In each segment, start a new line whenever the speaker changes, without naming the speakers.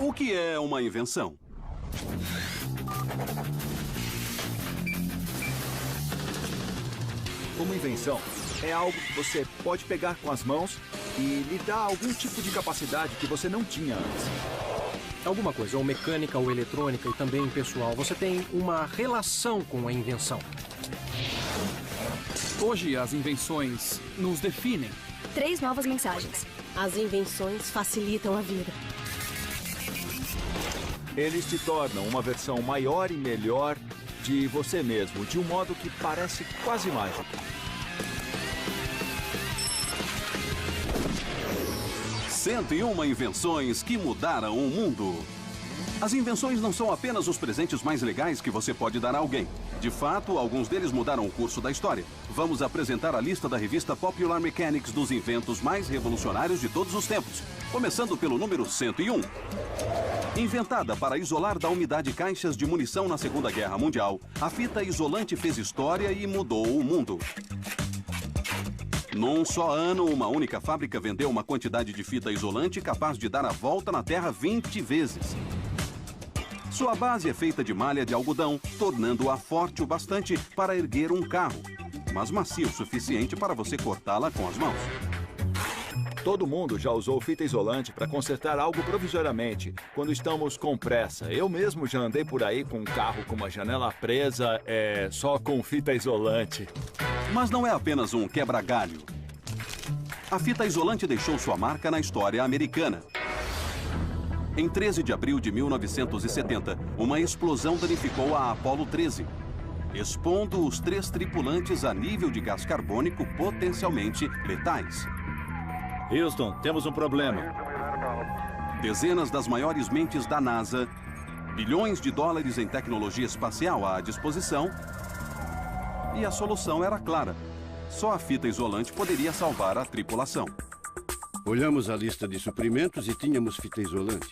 O que é uma invenção?
Uma invenção é algo que você pode pegar com as mãos e lhe dá algum tipo de capacidade que você não tinha antes.
Alguma coisa, ou mecânica, ou eletrônica, e também pessoal. Você tem uma relação com a invenção.
Hoje, as invenções nos definem.
3 novas mensagens.
As invenções facilitam a vida.
Eles te tornam uma versão maior e melhor de você mesmo, de um modo que parece quase mágico.
Cento e uma invenções que mudaram o mundo. As invenções não são apenas os presentes mais legais que você pode dar a alguém. De fato, alguns deles mudaram o curso da história. Vamos apresentar a lista da revista Popular Mechanics dos inventos mais revolucionários de todos os tempos. Começando pelo número 101. Inventada para isolar da umidade caixas de munição na Segunda Guerra Mundial, a fita isolante fez história e mudou o mundo. Num só ano, uma única fábrica vendeu uma quantidade de fita isolante capaz de dar a volta na Terra 20 vezes. Sua base é feita de malha de algodão, tornando-a forte o bastante para erguer um carro, mas macia o suficiente para você cortá-la com as mãos.
Todo mundo já usou fita isolante para consertar algo provisoriamente, quando estamos com pressa. Eu mesmo já andei por aí com um carro com uma janela presa, só com fita isolante.
Mas não é apenas um quebra-galho. A fita isolante deixou sua marca na história americana. Em 13 de abril de 1970, uma explosão danificou a Apollo 13, expondo os 3 tripulantes a nível de gás carbônico potencialmente letais.
Houston, temos um problema.
Dezenas das maiores mentes da NASA, bilhões de dólares em tecnologia espacial à disposição, e a solução era clara. Só a fita isolante poderia salvar a tripulação.
Olhamos a lista de suprimentos e tínhamos fita isolante.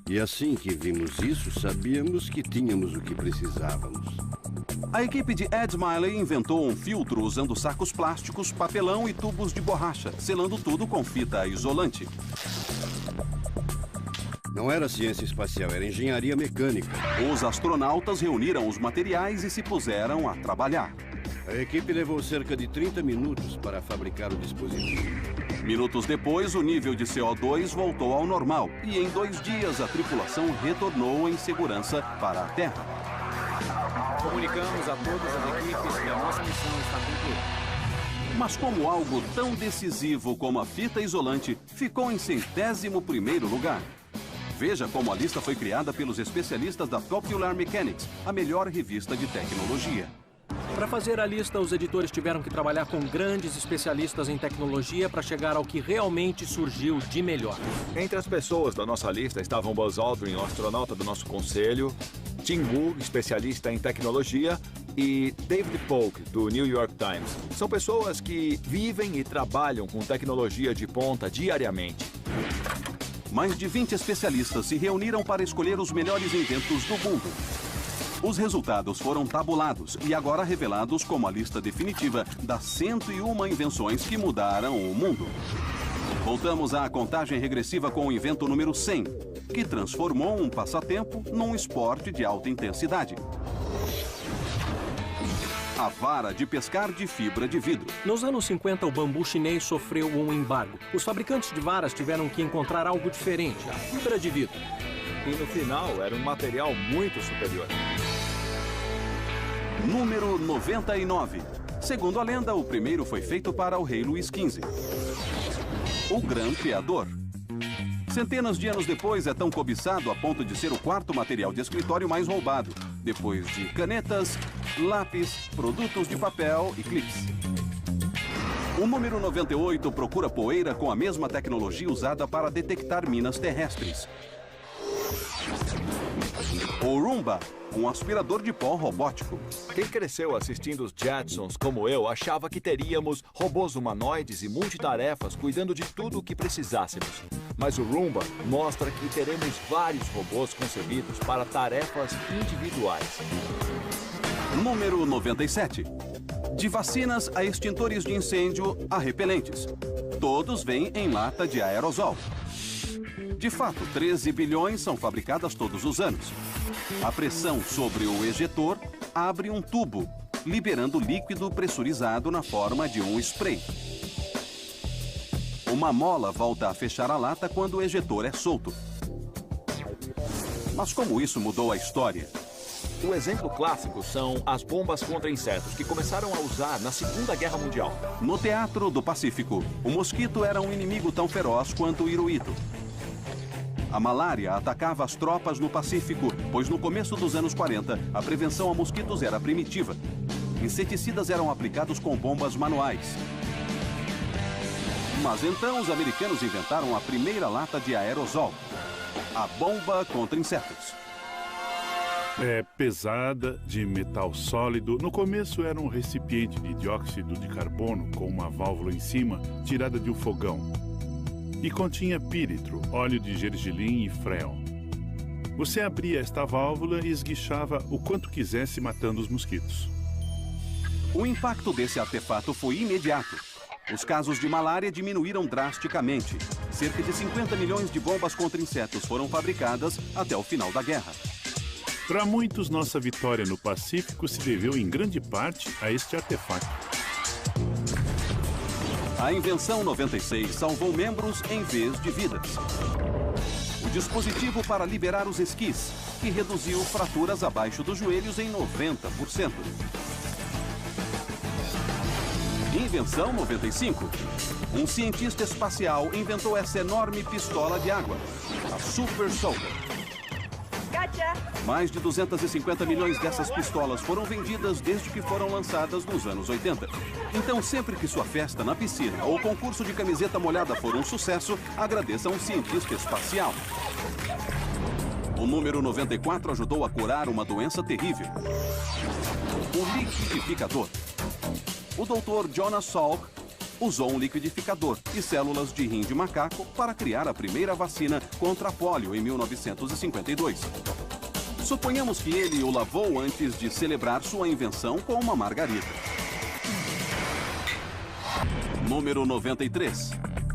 E assim que vimos isso, sabíamos que tínhamos o que precisávamos.
A equipe de Ed Miley inventou um filtro usando sacos plásticos, papelão e tubos de borracha, selando tudo com fita isolante.
Não era ciência espacial, era engenharia mecânica.
Os astronautas reuniram os materiais e se puseram a trabalhar.
A equipe levou cerca de 30 minutos para fabricar o dispositivo.
Minutos depois, o nível de CO2 voltou ao normal e em 2 dias a tripulação retornou em segurança para a Terra.
Comunicamos a todas as equipes que a nossa missão está concluída.
Mas como algo tão decisivo como a fita isolante ficou em 101º lugar? Veja como a lista foi criada pelos especialistas da Popular Mechanics, a melhor revista de tecnologia.
Para fazer a lista, os editores tiveram que trabalhar com grandes especialistas em tecnologia para chegar ao que realmente surgiu de melhor.
Entre as pessoas da nossa lista estavam Buzz Aldrin, o astronauta do nosso conselho, Tim Wu, especialista em tecnologia, e David Polk, do New York Times. São pessoas que vivem e trabalham com tecnologia de ponta diariamente.
Mais de 20 especialistas se reuniram para escolher os melhores inventos do mundo. Os resultados foram tabulados e agora revelados como a lista definitiva das 101 invenções que mudaram o mundo. Voltamos à contagem regressiva com o invento número 100, que transformou um passatempo num esporte de alta intensidade. A vara de pescar de fibra de vidro.
Nos anos 50, o bambu chinês sofreu um embargo. Os fabricantes de varas tiveram que encontrar algo diferente, a fibra de vidro.
E no final, era um material muito superior.
Número 99. Segundo a lenda, o primeiro foi feito para o rei Luís XV. O Gran Criador. Centenas de anos depois, é tão cobiçado a ponto de ser o 4º material de escritório mais roubado, depois de canetas, lápis, produtos de papel e clipes. O número 98 procura poeira com a mesma tecnologia usada para detectar minas terrestres. O Roomba, um aspirador de pó robótico.
Quem cresceu assistindo os Jetsons, como eu, achava que teríamos robôs humanoides e multitarefas cuidando de tudo o que precisássemos. Mas o Roomba mostra que teremos vários robôs concebidos para tarefas individuais.
Número 97. De vacinas a extintores de incêndio a repelentes. Todos vêm em lata de aerosol. De fato, 13 bilhões são fabricadas todos os anos. A pressão sobre o ejetor abre um tubo, liberando líquido pressurizado na forma de um spray. Uma mola volta a fechar a lata quando o ejetor é solto. Mas como isso mudou a história?
O exemplo clássico são as bombas contra insetos, que começaram a usar na Segunda Guerra Mundial.
No Teatro do Pacífico, o mosquito era um inimigo tão feroz quanto o iruído. A malária atacava as tropas no Pacífico, pois no começo dos anos 40, a prevenção a mosquitos era primitiva. Inseticidas eram aplicados com bombas manuais. Mas então os americanos inventaram a primeira lata de aerosol, a bomba contra insetos.
É pesada, de metal sólido. No começo era um recipiente de dióxido de carbono com uma válvula em cima, tirada de um fogão. E continha píritro, óleo de gergelim e freon. Você abria esta válvula e esguichava o quanto quisesse, matando os mosquitos.
O impacto desse artefato foi imediato. Os casos de malária diminuíram drasticamente. Cerca de 50 milhões de bombas contra insetos foram fabricadas até o final da guerra.
Para muitos, nossa vitória no Pacífico se deveu em grande parte a este artefato.
A invenção 96 salvou membros em vez de vidas. O dispositivo para liberar os esquis, que reduziu fraturas abaixo dos joelhos em 90%. Invenção 95. Um cientista espacial inventou essa enorme pistola de água, a Super Soaker. Mais de 250 milhões dessas pistolas foram vendidas desde que foram lançadas nos anos 80. Então, sempre que sua festa na piscina ou concurso de camiseta molhada for um sucesso, agradeça a um cientista espacial. O número 94 ajudou a curar uma doença terrível: o liquidificador. O Dr. Jonas Salk usou um liquidificador e células de rim de macaco para criar a primeira vacina contra a pólio em 1952. Suponhamos que ele o lavou antes de celebrar sua invenção com uma margarida. Número 93.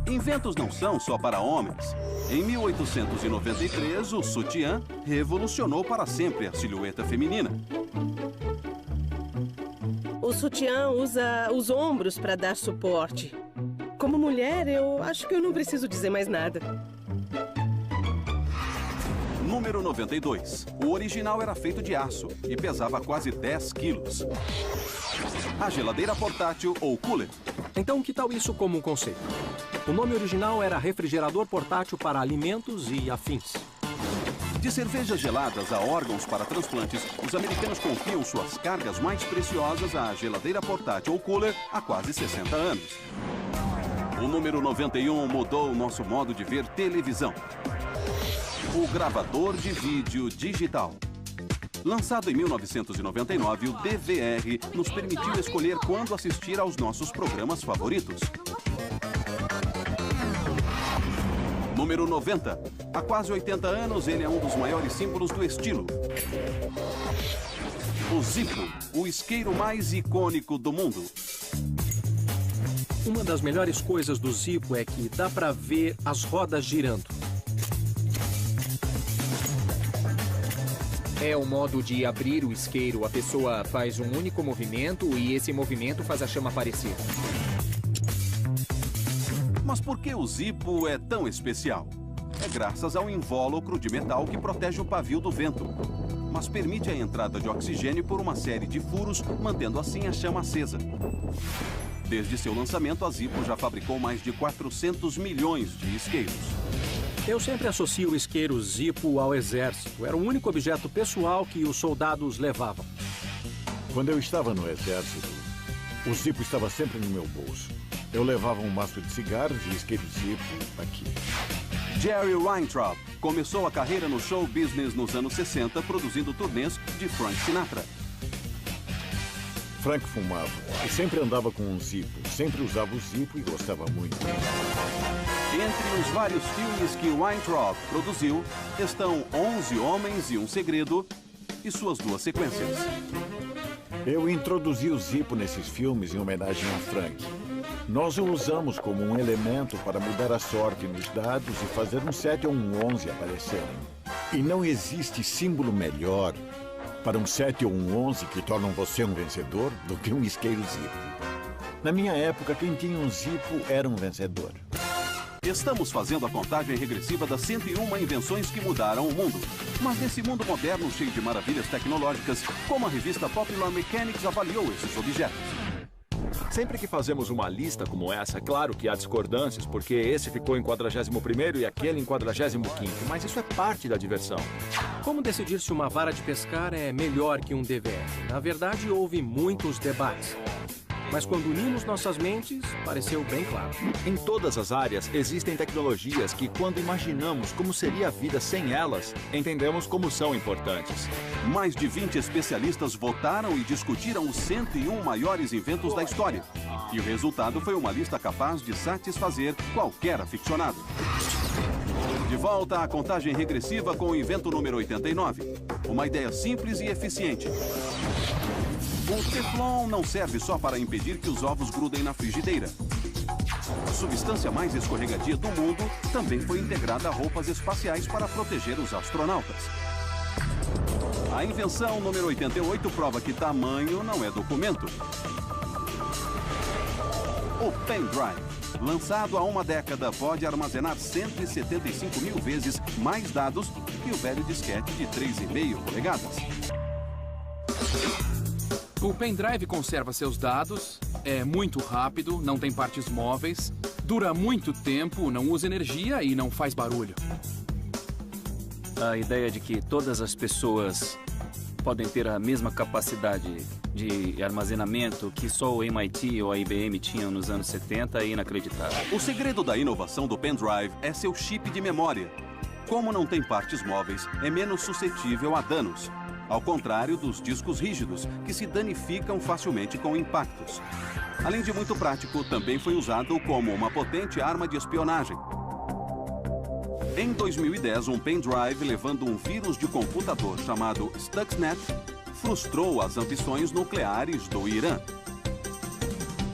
Inventos não são só para homens. Em 1893, o sutiã revolucionou para sempre a silhueta feminina.
O sutiã usa os ombros para dar suporte. Como mulher, eu acho que eu não preciso dizer mais nada.
Número 92. O original era feito de aço e pesava quase 10 quilos. A geladeira portátil ou cooler.
Então, que tal isso como um conceito? O nome original era refrigerador portátil para alimentos e afins.
De cervejas geladas a órgãos para transplantes, os americanos confiam suas cargas mais preciosas à geladeira portátil ou cooler há quase 60 anos. O número 91 mudou o nosso modo de ver televisão. O gravador de vídeo digital. Lançado em 1999, o DVR nos permitiu escolher quando assistir aos nossos programas favoritos. Número 90. Há quase 80 anos, ele é um dos maiores símbolos do estilo. O Zippo, o isqueiro mais icônico do mundo.
Uma das melhores coisas do Zippo é que dá para ver as rodas girando.
É o modo de abrir o isqueiro. A pessoa faz um único movimento e esse movimento faz a chama aparecer.
Mas por que o Zippo é tão especial? É graças ao invólucro de metal que protege o pavio do vento, mas permite a entrada de oxigênio por uma série de furos, mantendo assim a chama acesa. Desde seu lançamento, a Zippo já fabricou mais de 400 milhões de isqueiros.
Eu sempre associo o isqueiro Zippo ao exército. Era o único objeto pessoal que os soldados levavam.
Quando eu estava no exército, o Zippo estava sempre no meu bolso. Eu levava um maço de cigarros e isqueiro Zippo aqui.
Jerry Weintraub começou a carreira no show business nos anos 60, produzindo turnês de Frank Sinatra.
Frank fumava e sempre andava com um Zippo. Sempre usava o Zippo e gostava muito.
Entre os vários filmes que Weintraub produziu, estão 11 Homens e um Segredo e suas duas sequências.
Eu introduzi o Zippo nesses filmes em homenagem a Frank. Nós o usamos como um elemento para mudar a sorte nos dados e fazer um 7 ou um 11 aparecerem. E não existe símbolo melhor para um 7 ou um 11 que tornam você um vencedor do que um isqueiro Zippo. Na minha época, quem tinha um Zippo era um vencedor.
Estamos fazendo a contagem regressiva das 101 invenções que mudaram o mundo. Mas nesse mundo moderno cheio de maravilhas tecnológicas, como a revista Popular Mechanics avaliou esses objetos?
Sempre que fazemos uma lista como essa, é claro que há discordâncias, porque esse ficou em 41º e aquele em 45º, mas isso é parte da diversão.
Como decidir se uma vara de pescar é melhor que um DVR? Na verdade, houve muitos debates. Mas quando unimos nossas mentes, pareceu bem claro.
Em todas as áreas, existem tecnologias que, quando imaginamos como seria a vida sem elas, entendemos como são importantes.
Mais de 20 especialistas votaram e discutiram os 101 maiores inventos da história. E o resultado foi uma lista capaz de satisfazer qualquer aficionado. De volta à contagem regressiva com o invento número 89. Uma ideia simples e eficiente. O Teflon não serve só para impedir que os ovos grudem na frigideira. A substância mais escorregadia do mundo também foi integrada a roupas espaciais para proteger os astronautas. A invenção número 88 prova que tamanho não é documento. O pendrive, lançado há uma década, pode armazenar 175 mil vezes mais dados que o velho disquete de 3,5 polegadas.
O pendrive conserva seus dados, é muito rápido, não tem partes móveis, dura muito tempo, não usa energia e não faz barulho.
A ideia de que todas as pessoas podem ter a mesma capacidade de armazenamento que só o MIT ou a IBM tinham nos anos 70 é inacreditável.
O segredo da inovação do pendrive é seu chip de memória. Como não tem partes móveis, é menos suscetível a danos. Ao contrário dos discos rígidos, que se danificam facilmente com impactos. Além de muito prático, também foi usado como uma potente arma de espionagem. Em 2010, um pendrive levando um vírus de computador chamado Stuxnet frustrou as ambições nucleares do Irã.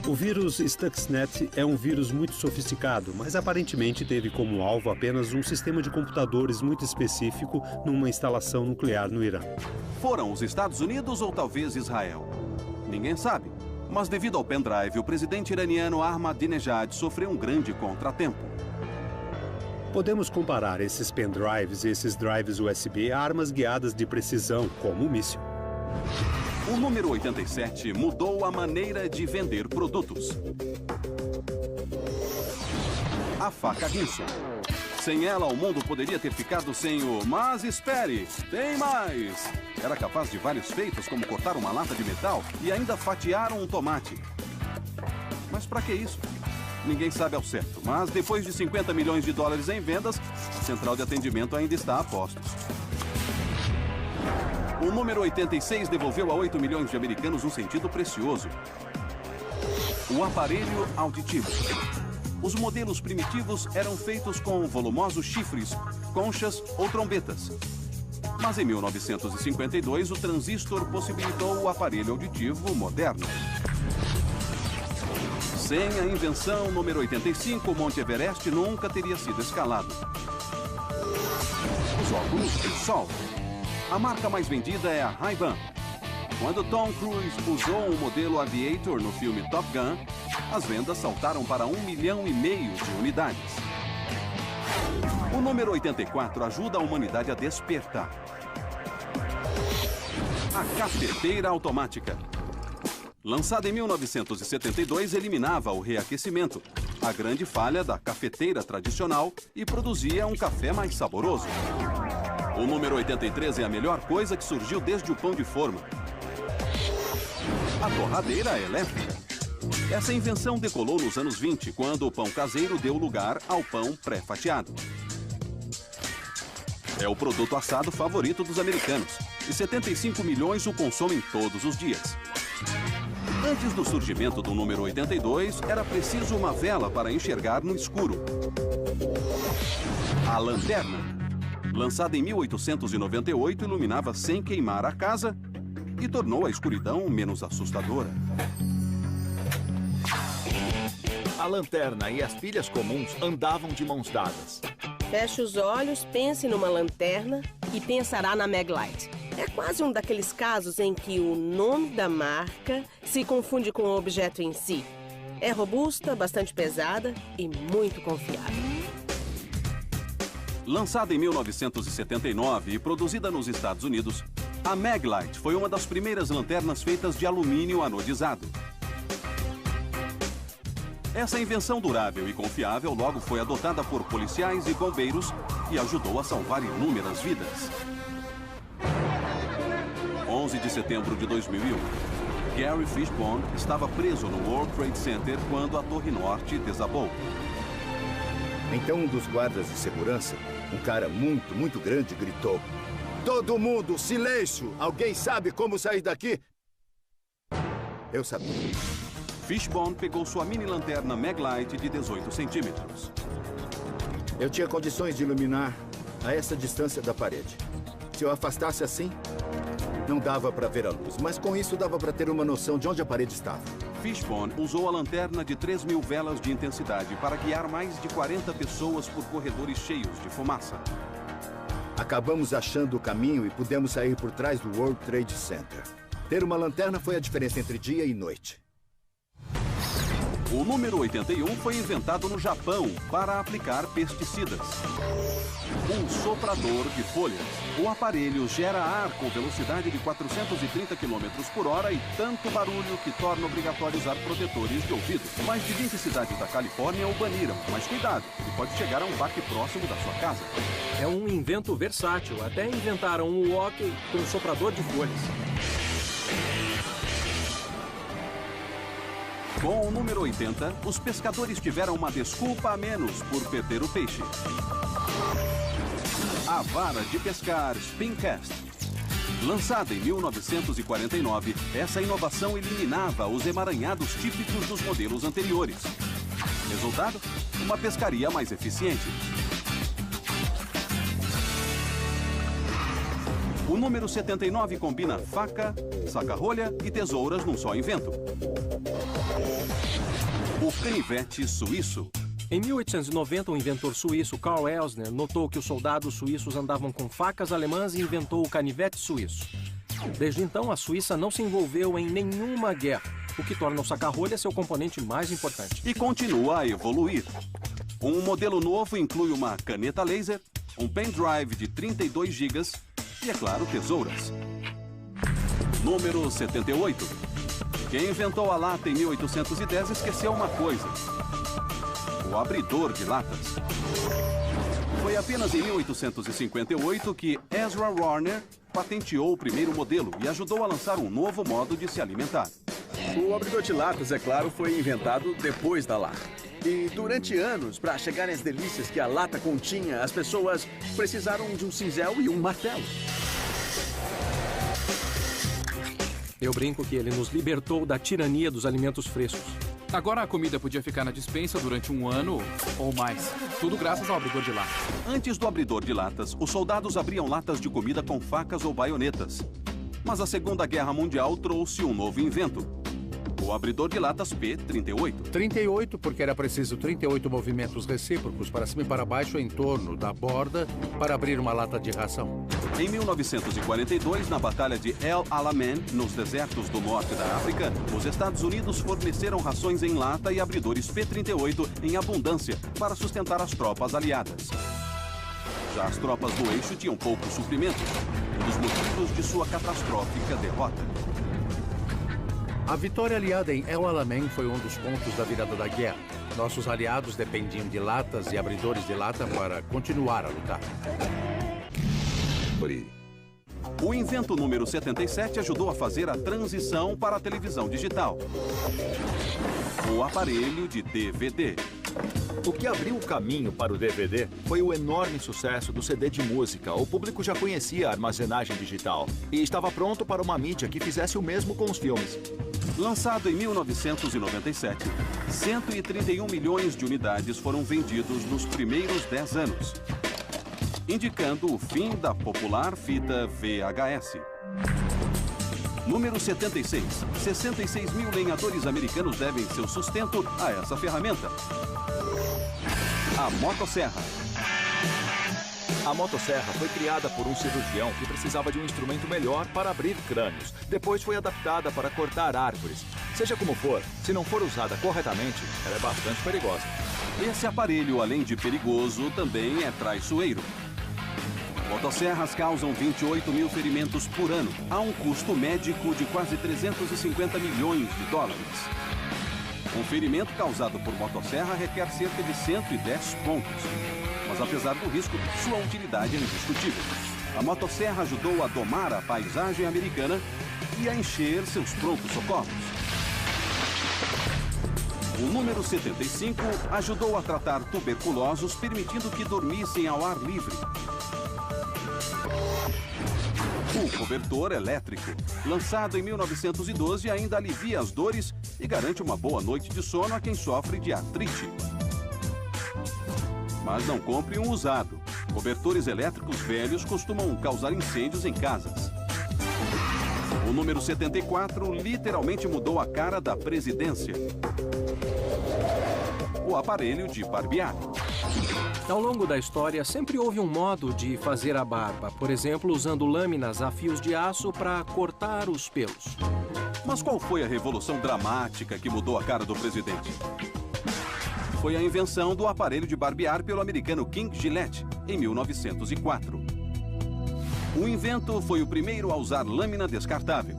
O vírus Stuxnet é um vírus muito sofisticado, mas aparentemente teve como alvo apenas um sistema de computadores muito específico numa instalação nuclear no Irã.
Foram os Estados Unidos ou talvez Israel? Ninguém sabe. Mas devido ao pendrive, o presidente iraniano Ahmadinejad sofreu um grande contratempo.
Podemos comparar esses pendrives e esses drives USB a armas guiadas de precisão, como o míssil.
O número 87 mudou a maneira de vender produtos. A faca Rinson. Sem ela, o mundo poderia ter ficado sem o "mas espere, tem mais". Era capaz de vários feitos, como cortar uma lata de metal e ainda fatiar um tomate. Mas para que isso? Ninguém sabe ao certo, mas depois de 50 milhões de dólares em vendas, a central de atendimento ainda está a postos. O número 86 devolveu a 8 milhões de americanos um sentido precioso. O aparelho auditivo. Os modelos primitivos eram feitos com volumosos chifres, conchas ou trombetas. Mas em 1952, o transistor possibilitou o aparelho auditivo moderno. Sem a invenção número 85, o Monte Everest nunca teria sido escalado. Os óculos de sol. A marca mais vendida é a Ray-Ban. Quando Tom Cruise usou o modelo Aviator no filme Top Gun, as vendas saltaram para 1,5 milhão de unidades. O número 84 ajuda a humanidade a despertar. A cafeteira automática. Lançada em 1972, eliminava o reaquecimento, a grande falha da cafeteira tradicional, e produzia um café mais saboroso. O número 83 é a melhor coisa que surgiu desde o pão de forma. A torradeira elétrica. Essa invenção decolou nos anos 20, quando o pão caseiro deu lugar ao pão pré-fatiado. É o produto assado favorito dos americanos, e 75 milhões o consomem todos os dias. Antes do surgimento do número 82, era preciso uma vela para enxergar no escuro. A lanterna. Lançada em 1898, iluminava sem queimar a casa e tornou a escuridão menos assustadora.
lanterna e as pilhas comuns andavam de mãos dadas.
Feche os olhos, pense numa lanterna e pensará na Maglite. É quase um daqueles casos em que o nome da marca se confunde com o objeto em si. É robusta, bastante pesada e muito confiável.
Lançada em 1979 e produzida nos Estados Unidos, a Maglite foi uma das primeiras lanternas feitas de alumínio anodizado. Essa invenção durável e confiável logo foi adotada por policiais e bombeiros e ajudou a salvar inúmeras vidas. 11 de setembro de 2001, Gary Fishbone estava preso no World Trade Center quando a Torre Norte desabou.
Então um dos guardas de segurança, um cara muito grande, gritou: "Todo mundo, silêncio! Alguém sabe como sair daqui?" Eu sabia.
Fishbone pegou sua mini-lanterna Maglite de 18 centímetros.
Eu tinha condições de iluminar a essa distância da parede. Se eu afastasse assim, não dava para ver a luz, mas com isso dava para ter uma noção de onde a parede estava.
Fishbone usou a lanterna de 3.000 velas de intensidade para guiar mais de 40 pessoas por corredores cheios de fumaça.
Acabamos achando o caminho e pudemos sair por trás do World Trade Center. Ter uma lanterna foi a diferença entre dia e noite.
O número 81 foi inventado no Japão para aplicar pesticidas. Um soprador de folhas. O aparelho gera ar com velocidade de 430 km por hora e tanto barulho que torna obrigatório usar protetores de ouvido. Mais de 20 cidades da Califórnia o baniram, mas cuidado, ele pode chegar a um baque próximo da sua casa.
É um invento versátil. Até inventaram um wok com soprador de folhas.
Com o número 80, os pescadores tiveram uma desculpa a menos por perder o peixe. A vara de pescar Spincast. Lançada em 1949, essa inovação eliminava os emaranhados típicos dos modelos anteriores. Resultado? Uma pescaria mais eficiente. O número 79 combina faca, saca-rolha e tesouras num só invento. O canivete suíço.
Em 1890, o inventor suíço Karl Elsner notou que os soldados suíços andavam com facas alemãs e inventou o canivete suíço. Desde então, a Suíça não se envolveu em nenhuma guerra, o que torna o saca-rolha seu componente mais importante.
E continua a evoluir. Um modelo novo inclui uma caneta laser, um pendrive de 32 GB e, é claro, tesouras. Número 78. Quem inventou a lata em 1810 esqueceu uma coisa: o abridor de latas. Foi apenas em 1858 que Ezra Warner patenteou o primeiro modelo e ajudou a lançar um novo modo de se alimentar.
O abridor de latas, é claro, foi inventado depois da lata. E durante anos, para chegarem às delícias que a lata continha, as pessoas precisaram de um cinzel e um martelo.
Eu brinco que ele nos libertou da tirania dos alimentos frescos.
Agora a comida podia ficar na despensa durante um ano ou mais. Tudo graças ao abridor de latas.
Antes do abridor de latas, os soldados abriam latas de comida com facas ou baionetas. Mas a Segunda Guerra Mundial trouxe um novo invento: o abridor de latas P-38.
38 porque era preciso 38 movimentos recíprocos para cima e para baixo em torno da borda para abrir uma lata de ração.
Em 1942, na Batalha de El Alamein, nos desertos do norte da África, os Estados Unidos forneceram rações em lata e abridores P-38 em abundância para sustentar as tropas aliadas. Já as tropas do eixo tinham poucos suprimentos, um dos motivos de sua catastrófica derrota.
A vitória aliada em El Alamein foi um dos pontos da virada da guerra. Nossos aliados dependiam de latas e abridores de lata para continuar a lutar.
O invento número 77 ajudou a fazer a transição para a televisão digital: o aparelho de DVD.
O que abriu o caminho para o DVD foi o enorme sucesso do CD de música. O público já conhecia a armazenagem digital e estava pronto para uma mídia que fizesse o mesmo com os filmes.
Lançado em 1997, 131 milhões de unidades foram vendidos nos primeiros 10 anos, indicando o fim da popular fita VHS. Número 76. 66 mil lenhadores americanos devem seu sustento a essa ferramenta. A motosserra.
A motosserra foi criada por um cirurgião que precisava de um instrumento melhor para abrir crânios. Depois foi adaptada para cortar árvores. Seja como for, se não for usada corretamente, ela é bastante perigosa.
Esse aparelho, além de perigoso, também é traiçoeiro. Motosserras causam 28 mil ferimentos por ano, a um custo médico de quase 350 milhões de dólares. Um ferimento causado por motosserra requer cerca de 110 pontos. Mas apesar do risco, sua utilidade é indiscutível. A motosserra ajudou a domar a paisagem americana e a encher seus prontos socorros. O número 75 ajudou a tratar tuberculosos, permitindo que dormissem ao ar livre. O cobertor elétrico, lançado em 1912, ainda alivia as dores e garante uma boa noite de sono a quem sofre de artrite. Mas não compre um usado. Cobertores elétricos velhos costumam causar incêndios em casas. O número 74 literalmente mudou a cara da presidência. O aparelho de barbear.
Ao longo da história, sempre houve um modo de fazer a barba, por exemplo, usando lâminas a fios de aço para cortar os pelos.
Mas qual foi a revolução dramática que mudou a cara do presidente? Foi a invenção do aparelho de barbear pelo americano King Gillette, em 1904. O invento foi o primeiro a usar lâmina descartável.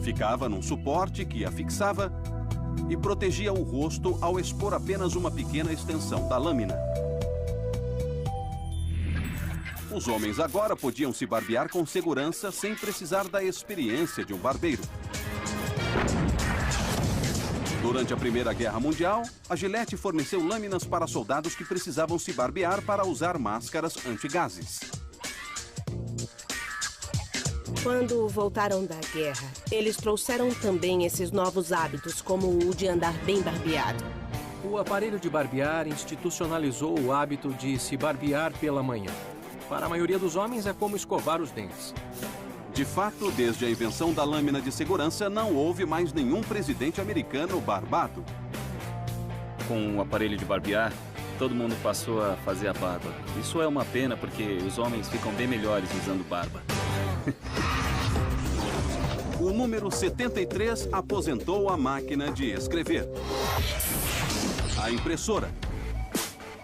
Ficava num suporte que a fixava e protegia o rosto ao expor apenas uma pequena extensão da lâmina. Os homens agora podiam se barbear com segurança sem precisar da experiência de um barbeiro. Durante a Primeira Guerra Mundial, a Gillette forneceu lâminas para soldados que precisavam se barbear para usar máscaras antigases.
Quando voltaram da guerra, eles trouxeram também esses novos hábitos, como o de andar bem barbeado.
O aparelho de barbear institucionalizou o hábito de se barbear pela manhã. Para a maioria dos homens, é como escovar os dentes.
De fato, desde a invenção da lâmina de segurança, não houve mais nenhum presidente americano barbado.
Com o aparelho de barbear, todo mundo passou a fazer a barba. Isso é uma pena, porque os homens ficam bem melhores usando barba.
O número 73 aposentou a máquina de escrever. A impressora.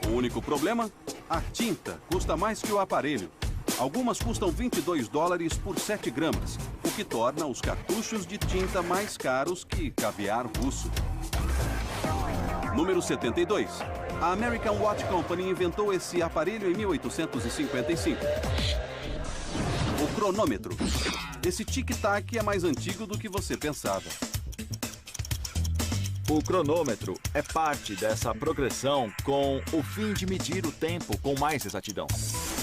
O único problema? A tinta custa mais que o aparelho. Algumas custam 22 dólares por 7 gramas, o que torna os cartuchos de tinta mais caros que caviar russo. Número 72. A American Watch Company inventou esse aparelho em 1855. O cronômetro. Esse tic-tac é mais antigo do que você pensava.
O cronômetro é parte dessa progressão com o fim de medir o tempo com mais exatidão.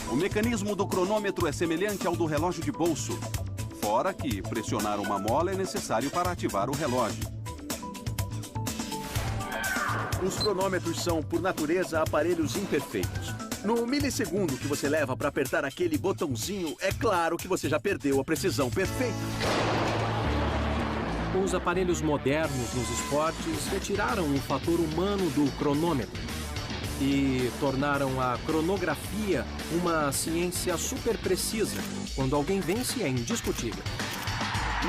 O mecanismo do cronômetro é semelhante ao do relógio de bolso, fora que pressionar uma mola é necessário para ativar o relógio.
Os cronômetros são, por natureza, aparelhos imperfeitos. No milissegundo que você leva para apertar aquele botãozinho, é claro que você já perdeu a precisão perfeita.
Os aparelhos modernos nos esportes retiraram o fator humano do cronômetro e tornaram a cronografia uma ciência super precisa. Quando alguém vence, é indiscutível.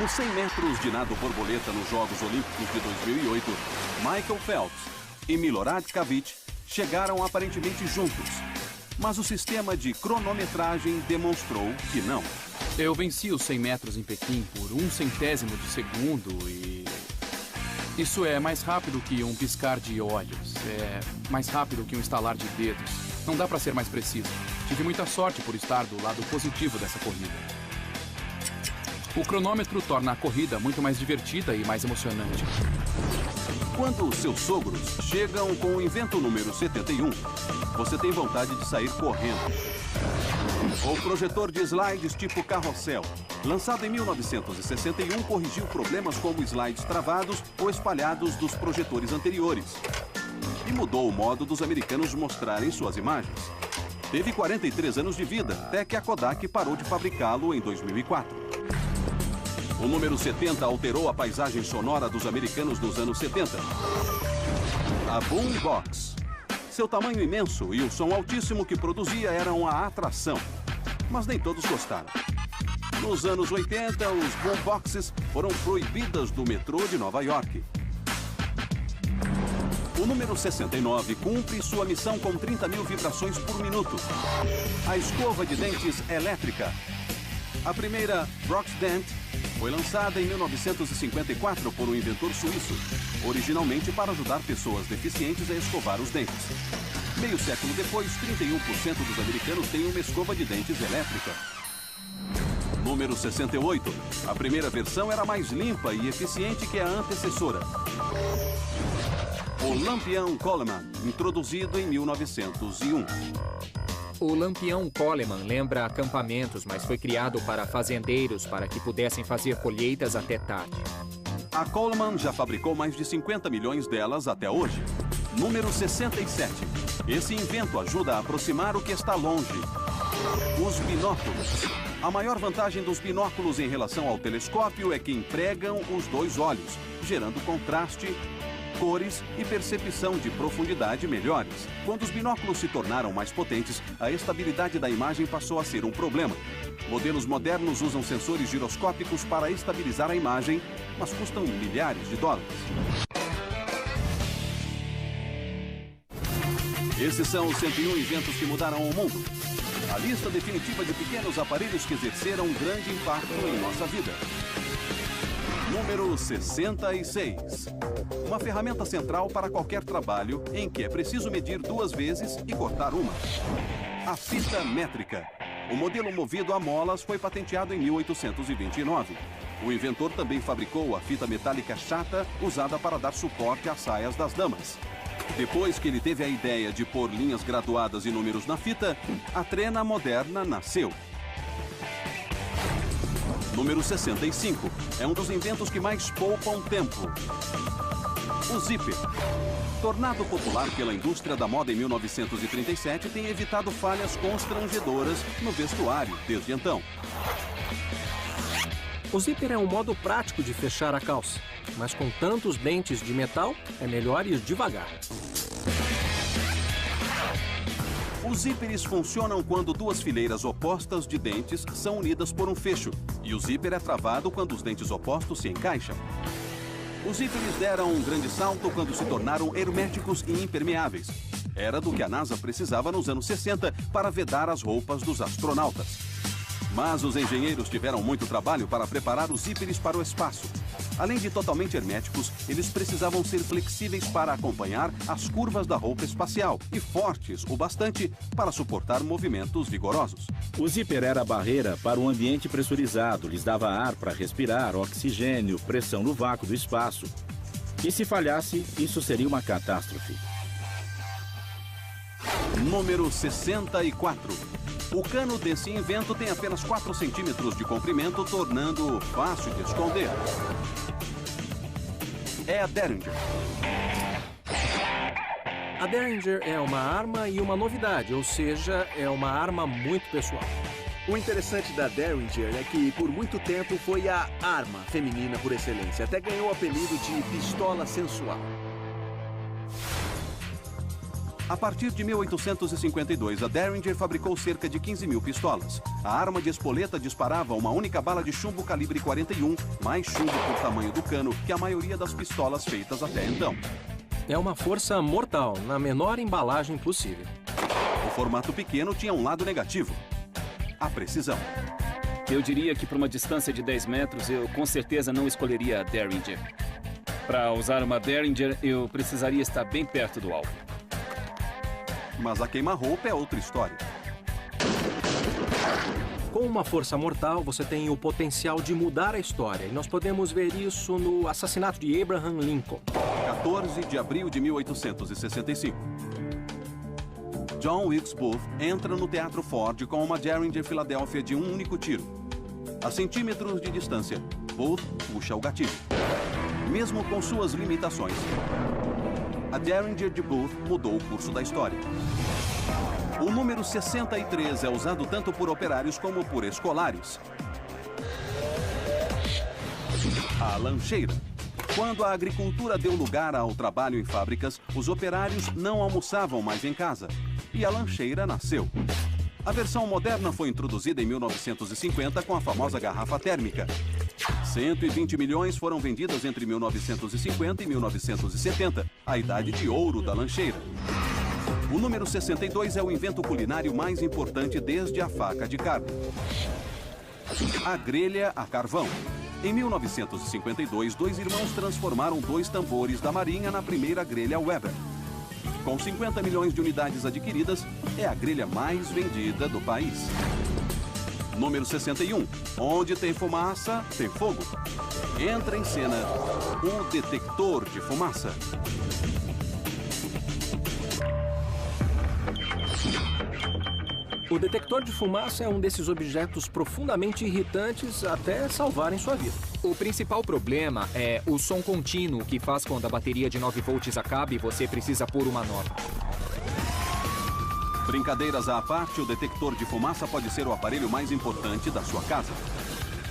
Nos 100 metros de nado borboleta nos Jogos Olímpicos de 2008, Michael Phelps e Milorad Kavich chegaram aparentemente juntos. Mas o sistema de cronometragem demonstrou que não.
Eu venci os 100 metros em Pequim por 1/100º de segundo e... Isso é mais rápido que um piscar de olhos. É mais rápido que um estalar de dedos. Não dá para ser mais preciso. Tive muita sorte por estar do lado positivo dessa corrida. O cronômetro torna a corrida muito mais divertida e mais emocionante.
Quando seus sogros chegam com o invento número 71, você tem vontade de sair correndo. O projetor de slides tipo carrossel, lançado em 1961, corrigiu problemas como slides travados ou espalhados dos projetores anteriores. E mudou o modo dos americanos mostrarem suas imagens. Teve 43 anos de vida, até que a Kodak parou de fabricá-lo em 2004. O número 70 alterou a paisagem sonora dos americanos dos anos 70. A Boombox. Seu tamanho imenso e o som altíssimo que produzia eram a atração. Mas nem todos gostaram. Nos anos 80, os boomboxes foram proibidas do metrô de Nova York. O número 69 cumpre sua missão com 30 mil vibrações por minuto. A escova de dentes elétrica. A primeira, Broxdent, foi lançada em 1954 por um inventor suíço, originalmente para ajudar pessoas deficientes a escovar os dentes. Meio século depois, 31% dos americanos têm uma escova de dentes elétrica. Número 68. A primeira versão era mais limpa e eficiente que a antecessora. O lampião Coleman, introduzido em 1901.
O lampião Coleman lembra acampamentos, mas foi criado para fazendeiros para que pudessem fazer colheitas até tarde.
A Coleman já fabricou mais de 50 milhões delas até hoje. Número 67. Esse invento ajuda a aproximar o que está longe. Os binóculos. A maior vantagem dos binóculos em relação ao telescópio é que empregam os dois olhos, gerando contraste, cores e percepção de profundidade melhores. Quando os binóculos se tornaram mais potentes, a estabilidade da imagem passou a ser um problema. Modelos modernos usam sensores giroscópicos para estabilizar a imagem, mas custam milhares de dólares. Esses são os 101 inventos que mudaram o mundo. A lista definitiva de pequenos aparelhos que exerceram um grande impacto em nossa vida. Número 66. Uma ferramenta central para qualquer trabalho em que é preciso medir 2 vezes e cortar uma. A fita métrica. O modelo movido a molas foi patenteado em 1829. O inventor também fabricou a fita metálica chata usada para dar suporte às saias das damas. Depois que ele teve a ideia de pôr linhas graduadas e números na fita, a trena moderna nasceu. Número 65. É um dos inventos que mais poupam tempo. O zíper. Tornado popular pela indústria da moda em 1937, tem evitado falhas constrangedoras no vestuário desde então.
O zíper é um modo prático de fechar a calça, mas com tantos dentes de metal, é melhor ir devagar.
Os zíperes funcionam quando 2 fileiras opostas de dentes são unidas por um fecho, e o zíper é travado quando os dentes opostos se encaixam. Os zíperes deram um grande salto quando se tornaram herméticos e impermeáveis. Era do que a NASA precisava nos anos 60 para vedar as roupas dos astronautas. Mas os engenheiros tiveram muito trabalho para preparar os zíperes para o espaço. Além de totalmente herméticos, eles precisavam ser flexíveis para acompanhar as curvas da roupa espacial e fortes o bastante para suportar movimentos vigorosos.
O zíper era a barreira para um ambiente pressurizado, lhes dava ar para respirar, oxigênio, pressão no vácuo do espaço. E se falhasse, isso seria uma catástrofe.
Número 64. O cano desse invento tem apenas 4 centímetros de comprimento, tornando-o fácil de esconder. É a Derringer.
A Derringer é uma arma e uma novidade, ou seja, é uma arma muito pessoal.
O interessante da Derringer é que, por muito tempo, foi a arma feminina por excelência. Até ganhou o apelido de pistola sensual.
A partir de 1852, a Derringer fabricou cerca de 15 mil pistolas. A arma de espoleta disparava uma única bala de chumbo calibre 41, mais chumbo por tamanho do cano que a maioria das pistolas feitas até então.
É uma força mortal, na menor embalagem possível.
O formato pequeno tinha um lado negativo: a precisão.
Eu diria que para uma distância de 10 metros, eu com certeza não escolheria a Derringer. Para usar uma Derringer, eu precisaria estar bem perto do alvo.
Mas a queima-roupa é outra história.
Com uma força mortal, você tem o potencial de mudar a história. E nós podemos ver isso no assassinato de Abraham Lincoln.
14 de abril de 1865. John Wilkes Booth entra no Teatro Ford com uma Derringer Filadélfia de um único tiro. A centímetros de distância, Booth puxa o gatilho. Mesmo com suas limitações, a Derringer de Booth mudou o curso da história. O número 63 é usado tanto por operários como por escolares. A lancheira. Quando a agricultura deu lugar ao trabalho em fábricas, os operários não almoçavam mais em casa. E a lancheira nasceu. A versão moderna foi introduzida em 1950 com a famosa garrafa térmica. 120 milhões foram vendidas entre 1950 e 1970, a idade de ouro da lancheira. O número 62 é o invento culinário mais importante desde a faca de carne. A grelha a carvão. Em 1952, dois irmãos transformaram 2 tambores da Marinha na primeira grelha Weber. Com 50 milhões de unidades adquiridas, é a grelha mais vendida do país. Número 61. Onde tem fumaça, tem fogo. Entra em cena o detector de fumaça.
O detector de fumaça é um desses objetos profundamente irritantes até salvarem sua vida.
O principal problema é o som contínuo que faz quando a bateria de 9 volts acaba e você precisa pôr uma nova.
Brincadeiras à parte, o detector de fumaça pode ser o aparelho mais importante da sua casa.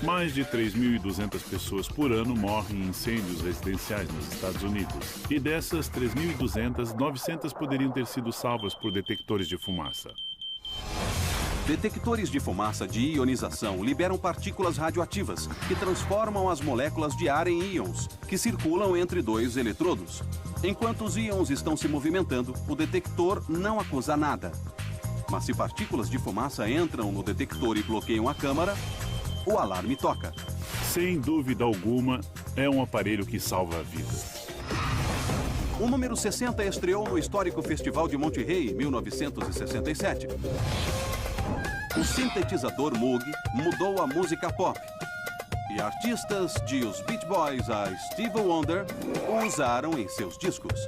Mais de 3.200 pessoas por ano morrem em incêndios residenciais nos Estados Unidos. E dessas 3.200, 900 poderiam ter sido salvas por detectores de fumaça.
Detectores de fumaça de ionização liberam partículas radioativas que transformam as moléculas de ar em íons, que circulam entre 2 eletrodos. Enquanto os íons estão se movimentando, o detector não acusa nada. Mas se partículas de fumaça entram no detector e bloqueiam a câmara, o alarme toca.
Sem dúvida alguma, é um aparelho que salva vidas.
O número 60 estreou no histórico Festival de Monterrey, em 1967. O sintetizador Moog mudou a música pop. E artistas de os Beach Boys a Stevie Wonder o usaram em seus discos.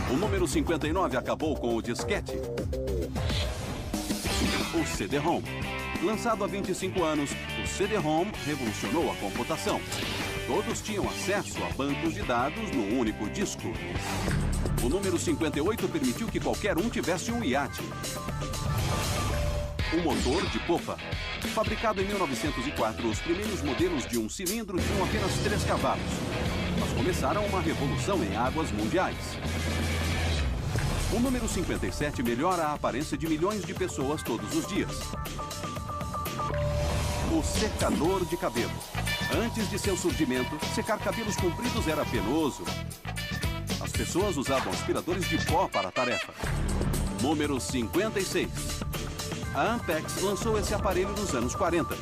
O número 59 acabou com o disquete. O CD-ROM. Lançado há 25 anos, o CD-ROM revolucionou a computação. Todos tinham acesso a bancos de dados no único disco. O número 58 permitiu que qualquer um tivesse um iate. O motor de popa. Fabricado em 1904, os primeiros modelos de um cilindro tinham apenas 3 cavalos. Mas começaram uma revolução em águas mundiais. O número 57 melhora a aparência de milhões de pessoas todos os dias. O secador de cabelo. Antes de seu surgimento, secar cabelos compridos era penoso. As pessoas usavam aspiradores de pó para a tarefa. Número 56. A Ampex lançou esse aparelho nos anos 40.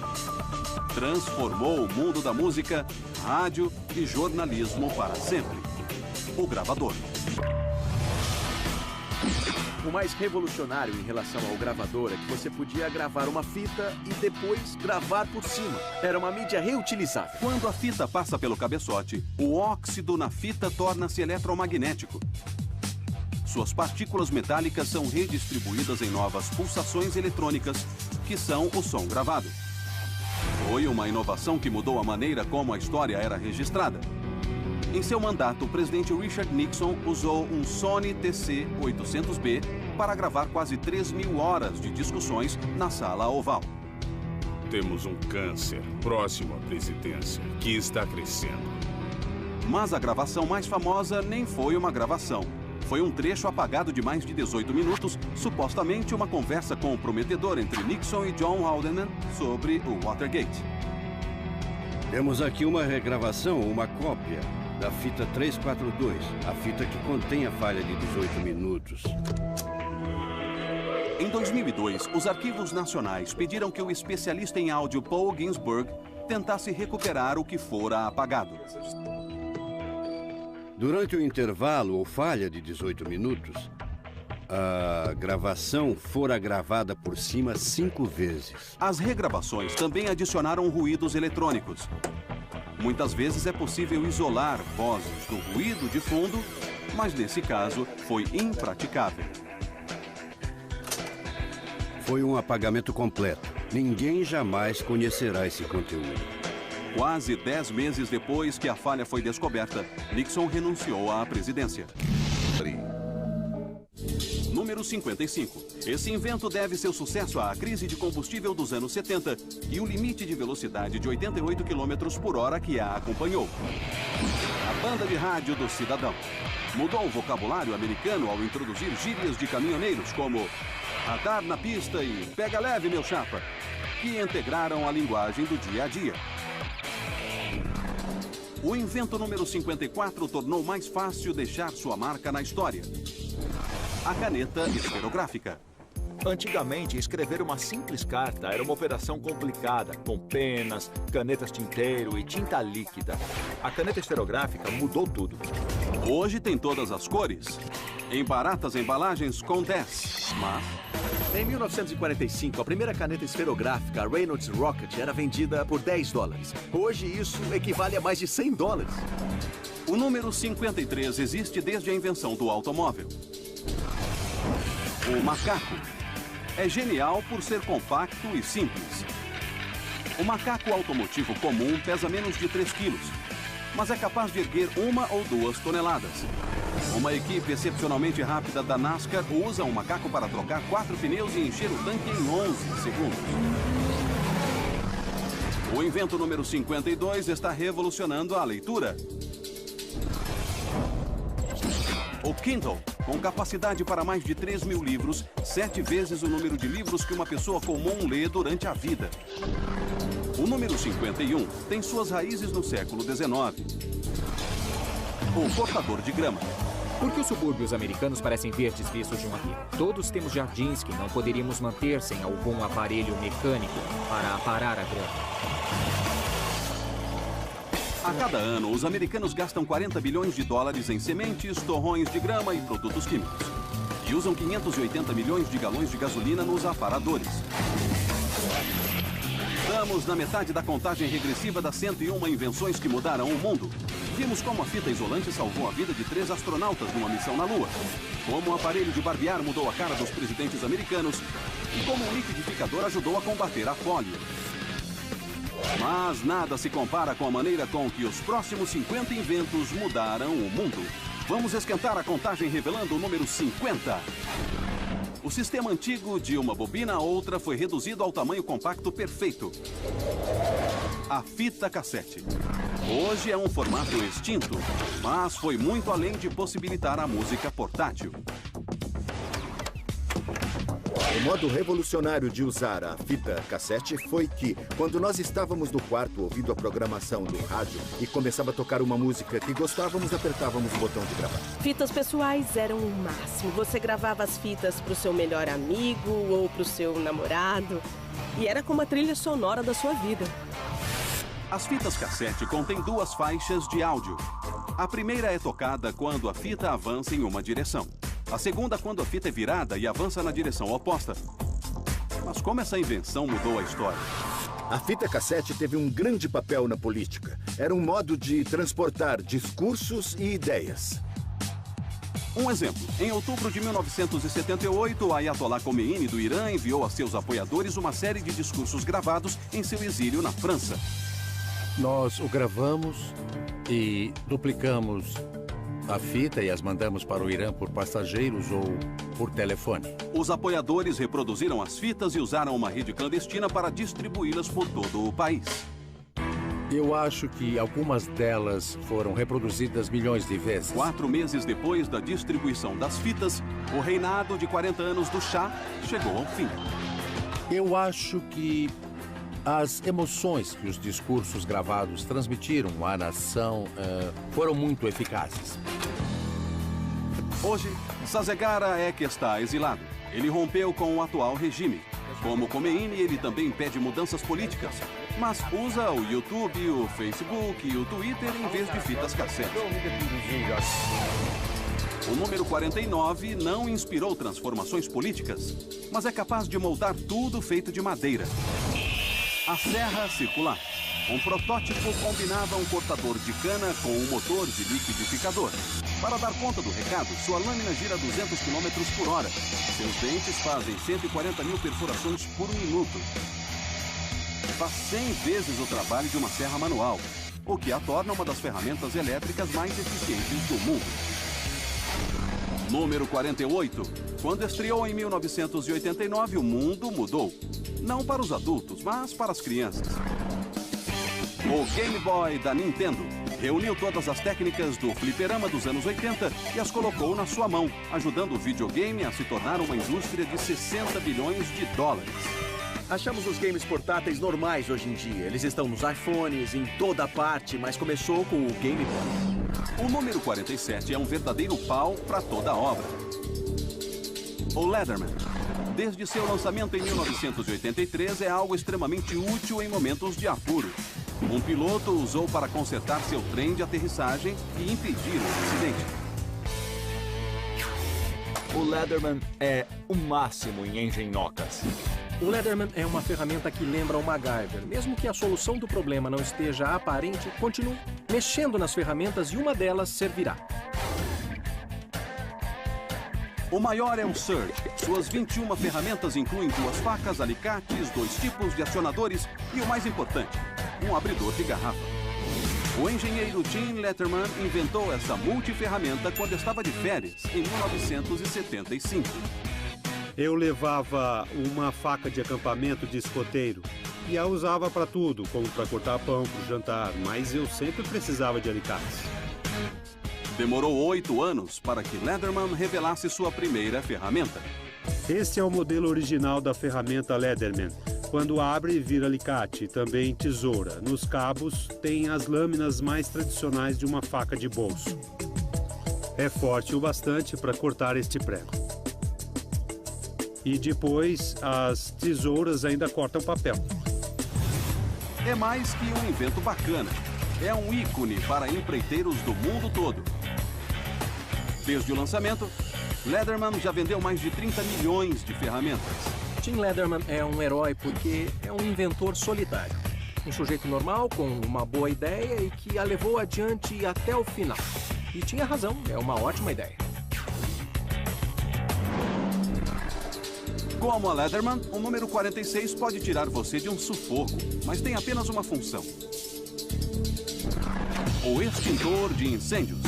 Transformou o mundo da música, rádio e jornalismo para sempre. O gravador.
O mais revolucionário em relação ao gravador é que você podia gravar uma fita e depois gravar por cima. Era uma mídia reutilizável.
Quando a fita passa pelo cabeçote, o óxido na fita torna-se eletromagnético. Suas partículas metálicas são redistribuídas em novas pulsações eletrônicas, que são o som gravado. Foi uma inovação que mudou a maneira como a história era registrada. Em seu mandato, o presidente Richard Nixon usou um Sony TC-800B para gravar quase 3.000 horas de discussões na Sala Oval.
Temos um câncer próximo à presidência, que está crescendo.
Mas a gravação mais famosa nem foi uma gravação. Foi um trecho apagado de mais de 18 minutos, supostamente uma conversa comprometedora entre Nixon e John Haldeman sobre o Watergate.
Temos aqui uma regravação, uma cópia da fita 342, a fita que contém a falha de 18 minutos.
Em 2002, os arquivos nacionais pediram que o especialista em áudio Paul Ginsburg tentasse recuperar o que fora apagado.
Durante o intervalo ou falha de 18 minutos, a gravação fora gravada por cima 5 vezes.
As regravações também adicionaram ruídos eletrônicos. Muitas vezes é possível isolar vozes do ruído de fundo, mas nesse caso foi impraticável.
Foi um apagamento completo. Ninguém jamais conhecerá esse conteúdo.
Quase 10 meses depois que a falha foi descoberta, Nixon renunciou à presidência. Número 55. Esse invento deve seu sucesso à crise de combustível dos anos 70 e o limite de velocidade de 88 km por hora que a acompanhou. A banda de rádio do cidadão mudou o vocabulário americano ao introduzir gírias de caminhoneiros como radar na pista e pega leve, meu chapa, que integraram a linguagem do dia a dia. O invento número 54 tornou mais fácil deixar sua marca na história. A caneta esferográfica.
Antigamente, escrever uma simples carta era uma operação complicada, com penas, canetas tinteiro e tinta líquida. A caneta esferográfica mudou tudo.
Hoje tem todas as cores. Em baratas embalagens com 10, mas...
Em 1945, a primeira caneta esferográfica, a Reynolds Rocket, era vendida por $10. Hoje, isso equivale a mais de $100.
O número 53 existe desde a invenção do automóvel. O macaco é genial por ser compacto e simples. O macaco automotivo comum pesa menos de 3 quilos, mas é capaz de erguer 1 ou 2 toneladas. Uma equipe excepcionalmente rápida da NASCAR usa um macaco para trocar 4 pneus e encher o tanque em 11 segundos. O invento número 52 está revolucionando a leitura. O Kindle, com capacidade para mais de 3 mil livros, 7 vezes o número de livros que uma pessoa comum lê durante a vida. O número 51 tem suas raízes no século XIX. O cortador de grama.
Por que os subúrbios americanos parecem verdes vistos de uma rio? Todos temos jardins que não poderíamos manter sem algum aparelho mecânico para aparar a grama.
A cada ano, os americanos gastam $40 bilhões em sementes, torrões de grama e produtos químicos. E usam 580 milhões de galões de gasolina nos aparadores. Estamos na metade da contagem regressiva das 101 invenções que mudaram o mundo. Vimos como a fita isolante salvou a vida de 3 astronautas numa missão na Lua. Como o aparelho de barbear mudou a cara dos presidentes americanos. E como o liquidificador ajudou a combater a polio. Mas nada se compara com a maneira com que os próximos 50 inventos mudaram o mundo. Vamos esquentar a contagem revelando o número 50. O sistema antigo de uma bobina a outra foi reduzido ao tamanho compacto perfeito. A fita cassete. Hoje é um formato extinto, mas foi muito além de possibilitar a música portátil.
O modo revolucionário de usar a fita cassete foi que, quando nós estávamos no quarto ouvindo a programação do rádio e começava a tocar uma música que gostávamos, apertávamos o botão de gravar.
Fitas pessoais eram o máximo. Você gravava as fitas para o seu melhor amigo ou para o seu namorado. E era como a trilha sonora da sua vida.
As fitas cassete contêm 2 faixas de áudio. A primeira é tocada quando a fita avança em uma direção. A segunda quando a fita é virada e avança na direção oposta. Mas como essa invenção mudou a história?
A fita cassete teve um grande papel na política. Era um modo de transportar discursos e ideias.
Um exemplo. Em outubro de 1978, o Ayatollah Khomeini do Irã enviou a seus apoiadores uma série de discursos gravados em seu exílio na França.
Nós o gravamos e duplicamos a fita e as mandamos para o Irã por passageiros ou por telefone.
Os apoiadores reproduziram as fitas e usaram uma rede clandestina para distribuí-las por todo o país.
Eu acho que algumas delas foram reproduzidas milhões de vezes.
4 meses depois da distribuição das fitas, o reinado de 40 anos do Shah chegou ao fim.
Eu acho que as emoções que os discursos gravados transmitiram à nação foram muito eficazes.
Hoje, Sazegara é que está exilado. Ele rompeu com o atual regime. Como Khomeini, ele também pede mudanças políticas, mas usa o YouTube, o Facebook e o Twitter em vez de fitas cassete. O número 49 não inspirou transformações políticas, mas é capaz de moldar tudo feito de madeira. A serra circular. Um protótipo combinava um cortador de cana com um motor de liquidificador. Para dar conta do recado, sua lâmina gira 200 km por hora. Seus dentes fazem 140 mil perfurações por minuto. Faz 100 vezes o trabalho de uma serra manual, o que a torna uma das ferramentas elétricas mais eficientes do mundo. Número 48. Quando estreou em 1989, o mundo mudou. Não para os adultos, mas para as crianças. O Game Boy da Nintendo reuniu todas as técnicas do fliperama dos anos 80 e as colocou na sua mão, ajudando o videogame a se tornar uma indústria de 60 bilhões de dólares.
Achamos os games portáteis normais hoje em dia. Eles estão nos iPhones, em toda parte, mas começou com o Game Boy.
O número 47 é um verdadeiro pau para toda a obra. O Leatherman. Desde seu lançamento em 1983, é algo extremamente útil em momentos de apuro. Um piloto o usou para consertar seu trem de aterrissagem e impedir um acidente.
O Leatherman é o máximo em engenhocas.
O Leatherman é uma ferramenta que lembra o MacGyver. Mesmo que a solução do problema não esteja aparente, continue mexendo nas ferramentas e uma delas servirá.
O maior é o Surge. Suas 21 ferramentas incluem 2 facas, alicates, 2 tipos de acionadores e o mais importante, um abridor de garrafa. O engenheiro Tim Letterman inventou essa multiferramenta quando estava de férias, em 1975.
Eu levava uma faca de acampamento de escoteiro e a usava para tudo, como para cortar pão para o jantar, mas eu sempre precisava de alicates.
Demorou 8 anos para que Leatherman revelasse sua primeira ferramenta.
Este é o modelo original da ferramenta Leatherman. Quando abre, vira alicate, também tesoura. Nos cabos, tem as lâminas mais tradicionais de uma faca de bolso. É forte o bastante para cortar este prego. E depois, as tesouras ainda cortam papel.
É mais que um invento bacana. É um ícone para empreiteiros do mundo todo. Desde o lançamento, Leatherman já vendeu mais de 30 milhões de ferramentas.
Tim Leatherman é um herói porque é um inventor solitário. Um sujeito normal, com uma boa ideia e que a levou adiante até o final. E tinha razão, é uma ótima ideia.
Como a Leatherman, o número 46 pode tirar você de um sufoco, mas tem apenas uma função. O extintor de incêndios.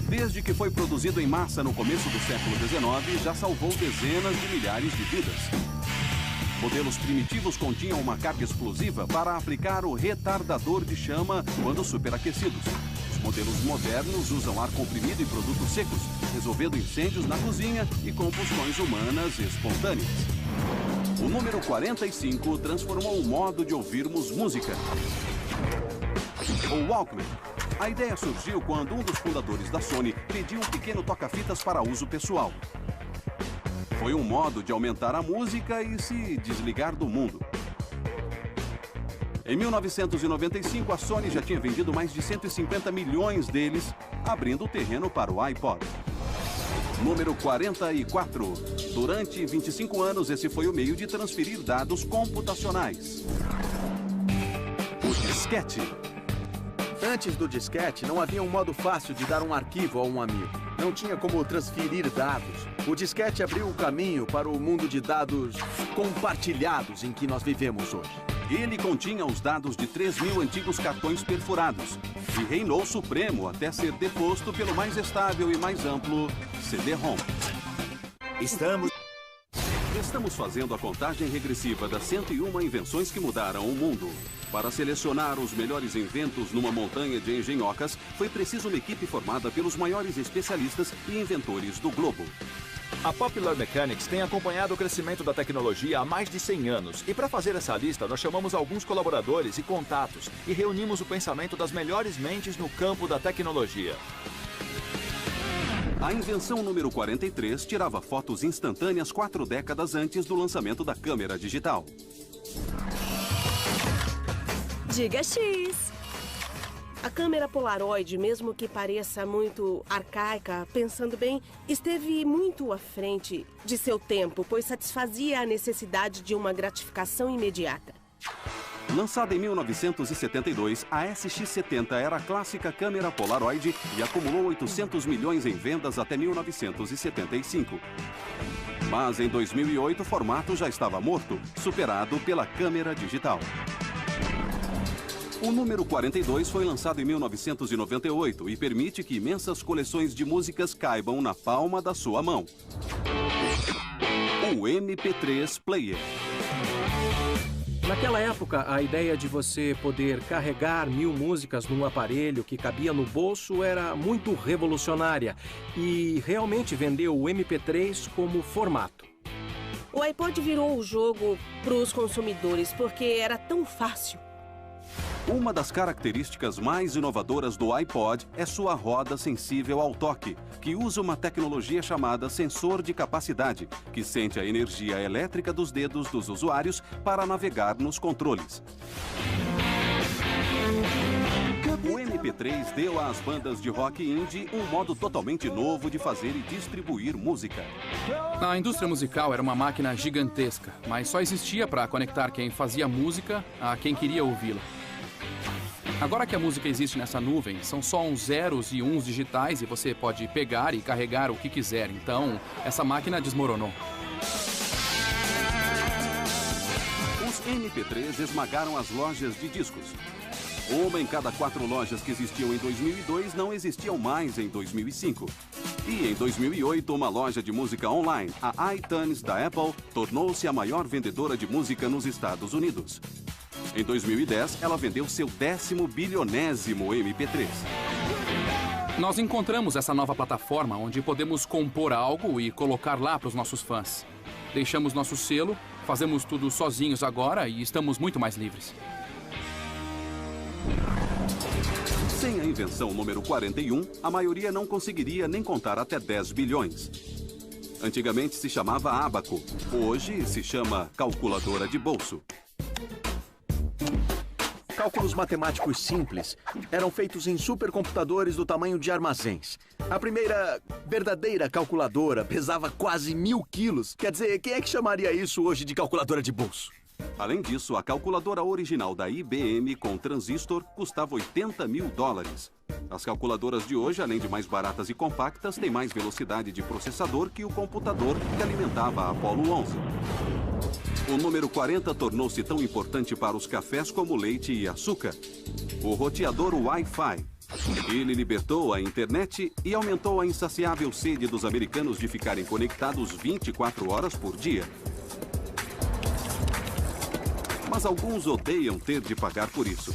Desde que foi produzido em massa no começo do século XIX, já salvou dezenas de milhares de vidas. Modelos primitivos continham uma carga explosiva para aplicar o retardador de chama quando superaquecidos. Os modelos modernos usam ar comprimido e produtos secos, resolvendo incêndios na cozinha e combustões humanas espontâneas. O número 45 transformou o modo de ouvirmos música. O Walkman. A ideia surgiu quando um dos fundadores da Sony pediu um pequeno toca-fitas para uso pessoal. Foi um modo de aumentar a música e se desligar do mundo. Em 1995, a Sony já tinha vendido mais de 150 milhões deles, abrindo o terreno para o iPod. Número 44. Durante 25 anos, esse foi o meio de transferir dados computacionais. O disquete.
Antes do disquete, não havia um modo fácil de dar um arquivo a um amigo. Não tinha como transferir dados. O disquete abriu o caminho para o mundo de dados compartilhados em que nós vivemos hoje.
Ele continha os dados de 3.000 antigos cartões perfurados e reinou supremo até ser deposto pelo mais estável e mais amplo CD-ROM. Estamos fazendo a contagem regressiva das 101 invenções que mudaram o mundo. Para selecionar os melhores inventos numa montanha de engenhocas, foi preciso uma equipe formada pelos maiores especialistas e inventores do globo.
A Popular Mechanics tem acompanhado o crescimento da tecnologia há mais de 100 anos. E para fazer essa lista, nós chamamos alguns colaboradores e contatos e reunimos o pensamento das melhores mentes no campo da tecnologia.
A invenção número 43 tirava fotos instantâneas 4 décadas antes do lançamento da câmera digital.
Diga X!
A câmera Polaroid, mesmo que pareça muito arcaica, pensando bem, esteve muito à frente de seu tempo, pois satisfazia a necessidade de uma gratificação imediata.
Lançada em 1972, a SX-70 era a clássica câmera Polaroid e acumulou 800 milhões em vendas até 1975. Mas em 2008, o formato já estava morto, superado pela câmera digital. O número 42 foi lançado em 1998 e permite que imensas coleções de músicas caibam na palma da sua mão. O MP3 Player.
Naquela época, a ideia de você poder carregar 1000 músicas num aparelho que cabia no bolso era muito revolucionária e realmente vendeu o MP3 como formato.
O iPod virou o jogo para os consumidores porque era tão fácil.
Uma das características mais inovadoras do iPod é sua roda sensível ao toque, que usa uma tecnologia chamada sensor de capacidade, que sente a energia elétrica dos dedos dos usuários para navegar nos controles. O MP3 deu às bandas de rock indie um modo totalmente novo de fazer e distribuir música.
A indústria musical era uma máquina gigantesca, mas só existia para conectar quem fazia música a quem queria ouvi-la. Agora que a música existe nessa nuvem, são só uns zeros e uns digitais e você pode pegar e carregar o que quiser. Então, essa máquina desmoronou.
Os MP3 esmagaram as lojas de discos. Uma em cada 4 lojas que existiam em 2002 não existiam mais em 2005. E em 2008, uma loja de música online, a iTunes da Apple, tornou-se a maior vendedora de música nos Estados Unidos. Em 2010, ela vendeu seu 10º bilionésimo MP3.
Nós encontramos essa nova plataforma onde podemos compor algo e colocar lá para os nossos fãs. Deixamos nosso selo, fazemos tudo sozinhos agora e estamos muito mais livres.
Sem a invenção número 41, a maioria não conseguiria nem contar até 10 bilhões. Antigamente se chamava ábaco, hoje se chama calculadora de bolso.
Cálculos matemáticos simples eram feitos em supercomputadores do tamanho de armazéns. A primeira verdadeira calculadora pesava quase 1000 quilos. Quer dizer, quem é que chamaria isso hoje de calculadora de bolso?
Além disso, a calculadora original da IBM com transistor custava $80 mil. As calculadoras de hoje, além de mais baratas e compactas, têm mais velocidade de processador que o computador que alimentava a Apollo 11. O número 40 tornou-se tão importante para os cafés como leite e açúcar. O roteador Wi-Fi. Ele libertou a internet e aumentou a insaciável sede dos americanos de ficarem conectados 24 horas por dia. Mas alguns odeiam ter de pagar por isso.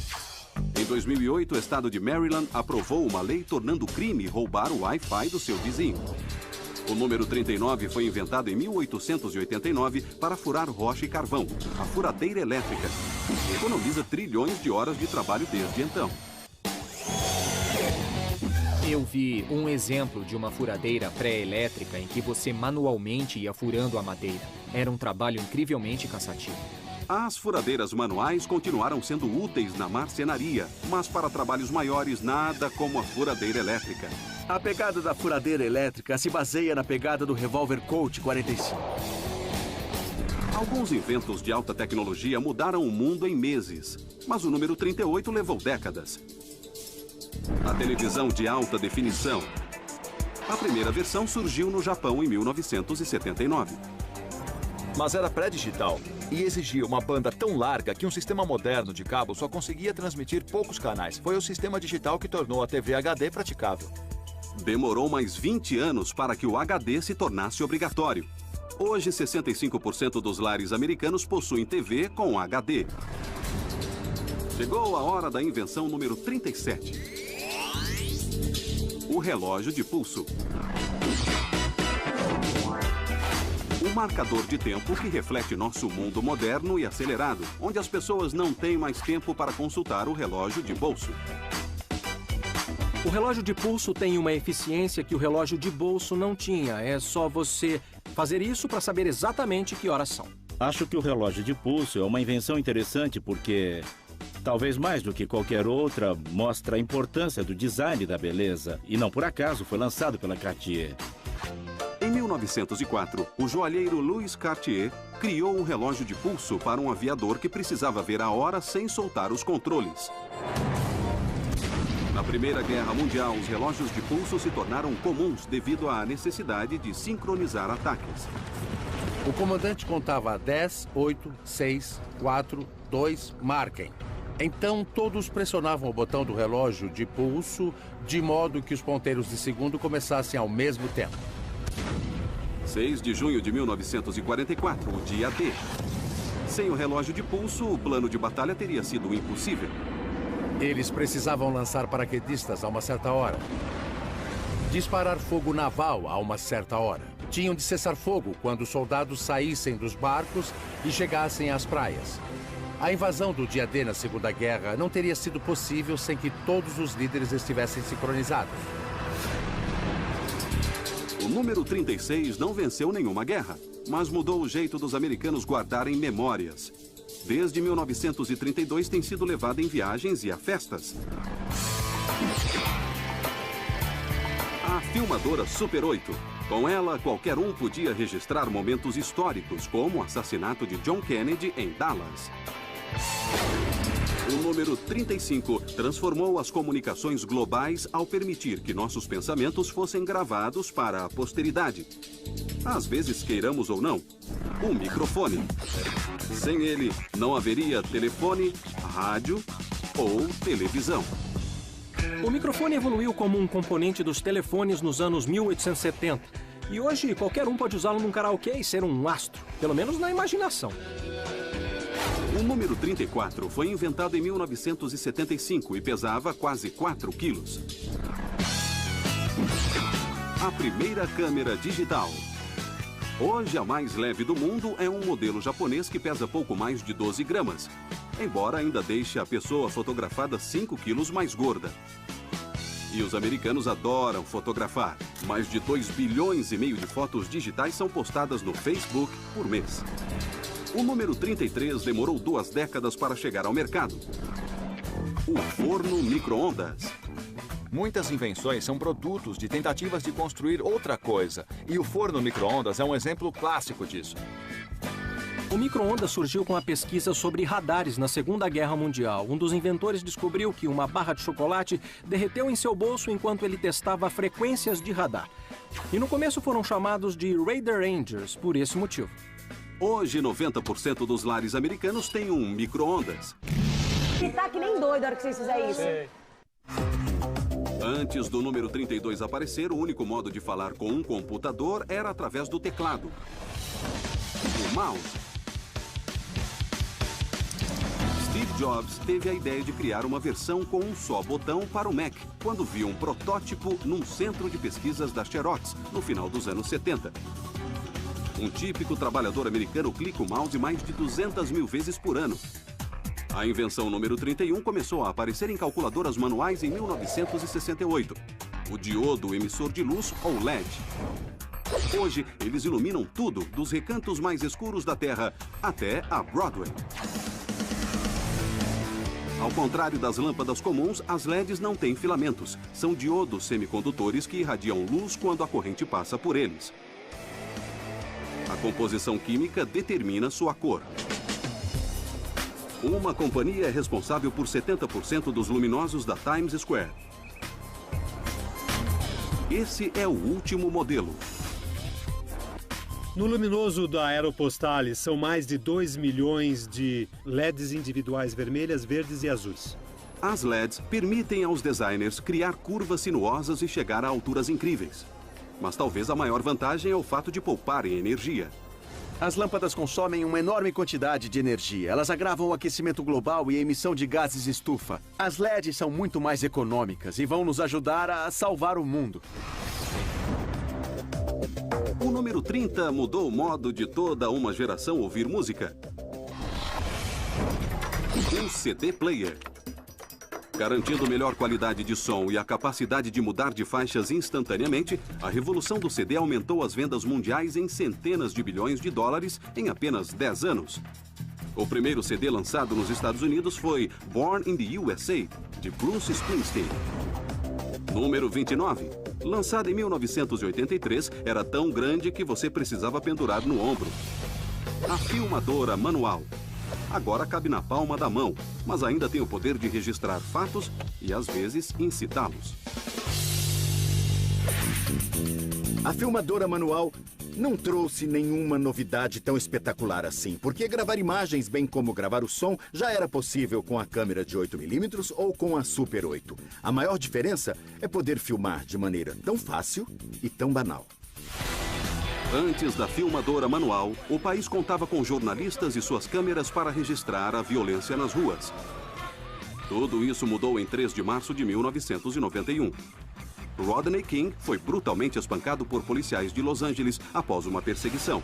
Em 2008, o estado de Maryland aprovou uma lei tornando crime roubar o Wi-Fi do seu vizinho. O número 39 foi inventado em 1889 para furar rocha e carvão, a furadeira elétrica. Economiza trilhões de horas de trabalho desde então.
Eu vi um exemplo de uma furadeira pré-elétrica em que você manualmente ia furando a madeira. Era um trabalho incrivelmente cansativo.
As furadeiras manuais continuaram sendo úteis na marcenaria, mas para trabalhos maiores, nada como a furadeira elétrica.
A pegada da furadeira elétrica se baseia na pegada do revólver Colt 45.
Alguns inventos de alta tecnologia mudaram o mundo em meses, mas o número 38 levou décadas. A televisão de alta definição. A primeira versão surgiu no Japão em 1979.
Mas era pré-digital e exigia uma banda tão larga que um sistema moderno de cabo só conseguia transmitir poucos canais. Foi o sistema digital que tornou a TV HD praticável.
Demorou mais 20 anos para que o HD se tornasse obrigatório. Hoje, 65% dos lares americanos possuem TV com HD. Chegou a hora da invenção número 37. O relógio de pulso. Um marcador de tempo que reflete nosso mundo moderno e acelerado, onde as pessoas não têm mais tempo para consultar o relógio de bolso.
O relógio de pulso tem uma eficiência que o relógio de bolso não tinha. É só você fazer isso para saber exatamente que horas são.
Acho que o relógio de pulso é uma invenção interessante porque, talvez mais do que qualquer outra, mostra a importância do design da beleza. E não por acaso foi lançado pela Cartier.
Em 1904, o joalheiro Louis Cartier criou um relógio de pulso para um aviador que precisava ver a hora sem soltar os controles. Na Primeira Guerra Mundial, os relógios de pulso se tornaram comuns devido à necessidade de sincronizar ataques.
O comandante contava 10, 8, 6, 4, 2, marquem. Então, todos pressionavam o botão do relógio de pulso, de modo que os ponteiros de segundo começassem ao mesmo tempo.
6 de junho de 1944, o dia D. Sem o relógio de pulso, o plano de batalha teria sido impossível.
Eles precisavam lançar paraquedistas a uma certa hora. Disparar fogo naval a uma certa hora. Tinham de cessar fogo quando os soldados saíssem dos barcos e chegassem às praias. A invasão do dia D na Segunda Guerra não teria sido possível sem que todos os líderes estivessem sincronizados.
O número 36 não venceu nenhuma guerra, mas mudou o jeito dos americanos guardarem memórias. Desde 1932 tem sido levado em viagens e a festas. A filmadora Super 8. Com ela, qualquer um podia registrar momentos históricos, como o assassinato de John Kennedy em Dallas. O número 35 transformou as comunicações globais ao permitir que nossos pensamentos fossem gravados para a posteridade. Às vezes, queiramos ou não, o microfone. Sem ele, não haveria telefone, rádio ou televisão.
O microfone evoluiu como um componente dos telefones nos anos 1870. E hoje, qualquer um pode usá-lo num karaokê e ser um astro, pelo menos na imaginação.
O número 34 foi inventado em 1975 e pesava quase 4 quilos. A primeira câmera digital. Hoje, a mais leve do mundo é um modelo japonês que pesa pouco mais de 12 gramas, embora ainda deixe a pessoa fotografada 5 quilos mais gorda. E os americanos adoram fotografar. Mais de 2 bilhões e meio de fotos digitais são postadas no Facebook por mês. O número 33 demorou 2 décadas para chegar ao mercado. O forno micro-ondas.
Muitas invenções são produtos de tentativas de construir outra coisa. E o forno micro-ondas é um exemplo clássico disso.
O micro-ondas surgiu com a pesquisa sobre radares na Segunda Guerra Mundial. Um dos inventores descobriu que uma barra de chocolate derreteu em seu bolso enquanto ele testava frequências de radar. E no começo foram chamados de Radar Rangers por esse motivo.
Hoje, 90% dos lares americanos têm um micro-ondas.
Você tá que nem doido na hora que vocês fizerem isso.
Antes do número 32 aparecer, o único modo de falar com um computador era através do teclado. O mouse. Steve Jobs teve a ideia de criar uma versão com um só botão para o Mac, quando viu um protótipo num centro de pesquisas da Xerox, no final dos anos 70. Um típico trabalhador americano clica o mouse mais de 200 mil vezes por ano. A invenção número 31 começou a aparecer em calculadoras manuais em 1968. O diodo emissor de luz, ou LED. Hoje, eles iluminam tudo, dos recantos mais escuros da Terra até a Broadway. Ao contrário das lâmpadas comuns, as LEDs não têm filamentos. São diodos semicondutores que irradiam luz quando a corrente passa por eles. A composição química determina sua cor. Uma companhia é responsável por 70% dos luminosos da Times Square. Esse é o último modelo.
No luminoso da Aeropostale são mais de 2 milhões de LEDs individuais vermelhas, verdes e azuis.
As LEDs permitem aos designers criar curvas sinuosas e chegar a alturas incríveis. Mas talvez a maior vantagem é o fato de pouparem energia.
As lâmpadas consomem uma enorme quantidade de energia. Elas agravam o aquecimento global e a emissão de gases estufa. As LEDs são muito mais econômicas e vão nos ajudar a salvar o mundo.
O número 30 mudou o modo de toda uma geração ouvir música. Um CD player. Garantindo melhor qualidade de som e a capacidade de mudar de faixas instantaneamente, a revolução do CD aumentou as vendas mundiais em centenas de bilhões de dólares em apenas 10 anos. O primeiro CD lançado nos Estados Unidos foi Born in the USA, de Bruce Springsteen. Número 29. Lançado em 1983, era tão grande que você precisava pendurar no ombro. A filmadora manual. Agora cabe na palma da mão, mas ainda tem o poder de registrar fatos e, às vezes, incitá-los.
A filmadora manual não trouxe nenhuma novidade tão espetacular assim, porque gravar imagens, bem como gravar o som, já era possível com a câmera de 8mm ou com a Super 8. A maior diferença é poder filmar de maneira tão fácil e tão banal.
Antes da filmadora manual, o país contava com jornalistas e suas câmeras para registrar a violência nas ruas. Tudo isso mudou em 3 de março de 1991. Rodney King foi brutalmente espancado por policiais de Los Angeles após uma perseguição.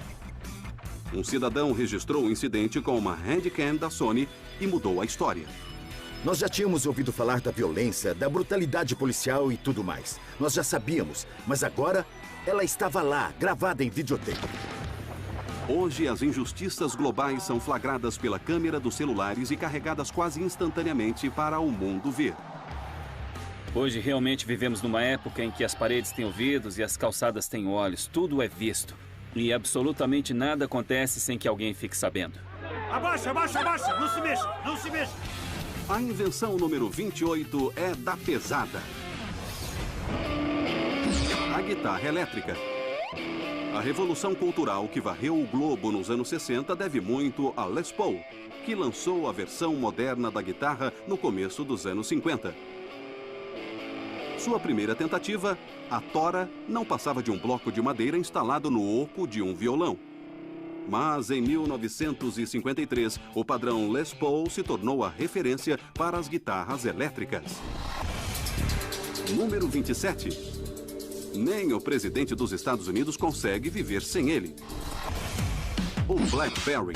Um cidadão registrou o incidente com uma handcam da Sony e mudou a história.
Nós já tínhamos ouvido falar da violência, da brutalidade policial e tudo mais. Nós já sabíamos, mas agora ela estava lá, gravada em videotape.
Hoje, as injustiças globais são flagradas pela câmera dos celulares e carregadas quase instantaneamente para o mundo ver.
Hoje, realmente vivemos numa época em que as paredes têm ouvidos e as calçadas têm olhos. Tudo é visto. E absolutamente nada acontece sem que alguém fique sabendo.
Abaixa, abaixa, abaixa! Não se mexa, não se mexa!
A invenção número 28 é da pesada. A guitarra elétrica. A revolução cultural que varreu o globo nos anos 60 deve muito a Les Paul, que lançou a versão moderna da guitarra no começo dos anos 50. Sua primeira tentativa, a tora, não passava de um bloco de madeira instalado no oco de um violão. Mas em 1953, o padrão Les Paul se tornou a referência para as guitarras elétricas. Número 27. Nem o presidente dos Estados Unidos consegue viver sem ele. O BlackBerry.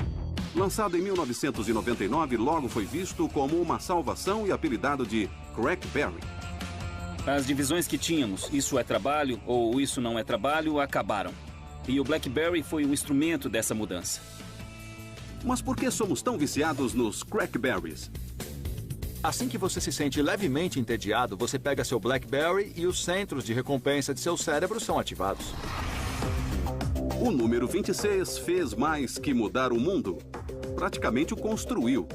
Lançado em 1999, logo foi visto como uma salvação e apelidado de Crackberry.
As divisões que tínhamos, isso é trabalho ou isso não é trabalho, acabaram. E o BlackBerry foi um instrumento dessa mudança.
Mas por que somos tão viciados nos Crackberries?
Assim que você se sente levemente entediado, você pega seu BlackBerry e os centros de recompensa de seu cérebro são ativados.
O número 26 fez mais que mudar o mundo. Praticamente o construiu.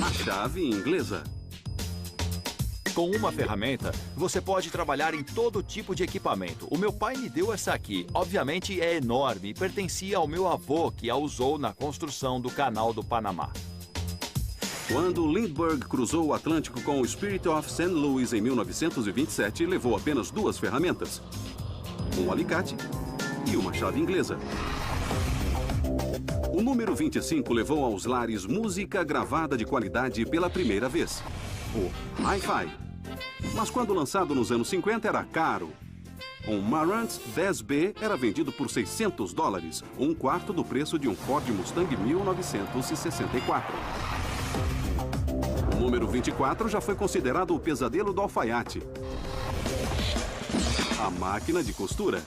A chave inglesa.
Com uma ferramenta, você pode trabalhar em todo tipo de equipamento. O meu pai me deu essa aqui. Obviamente é enorme e pertencia ao meu avô, que a usou na construção do Canal do Panamá.
Quando Lindbergh cruzou o Atlântico com o Spirit of St. Louis em 1927, levou apenas 2 ferramentas. Um alicate e uma chave inglesa. O número 25 levou aos lares música gravada de qualidade pela primeira vez. O Hi-Fi. Mas quando lançado nos anos 50 era caro. Um Marantz 10B era vendido por $600, um quarto do preço de um Ford Mustang 1964. O número 24 já foi considerado o pesadelo do alfaiate. A máquina de costura.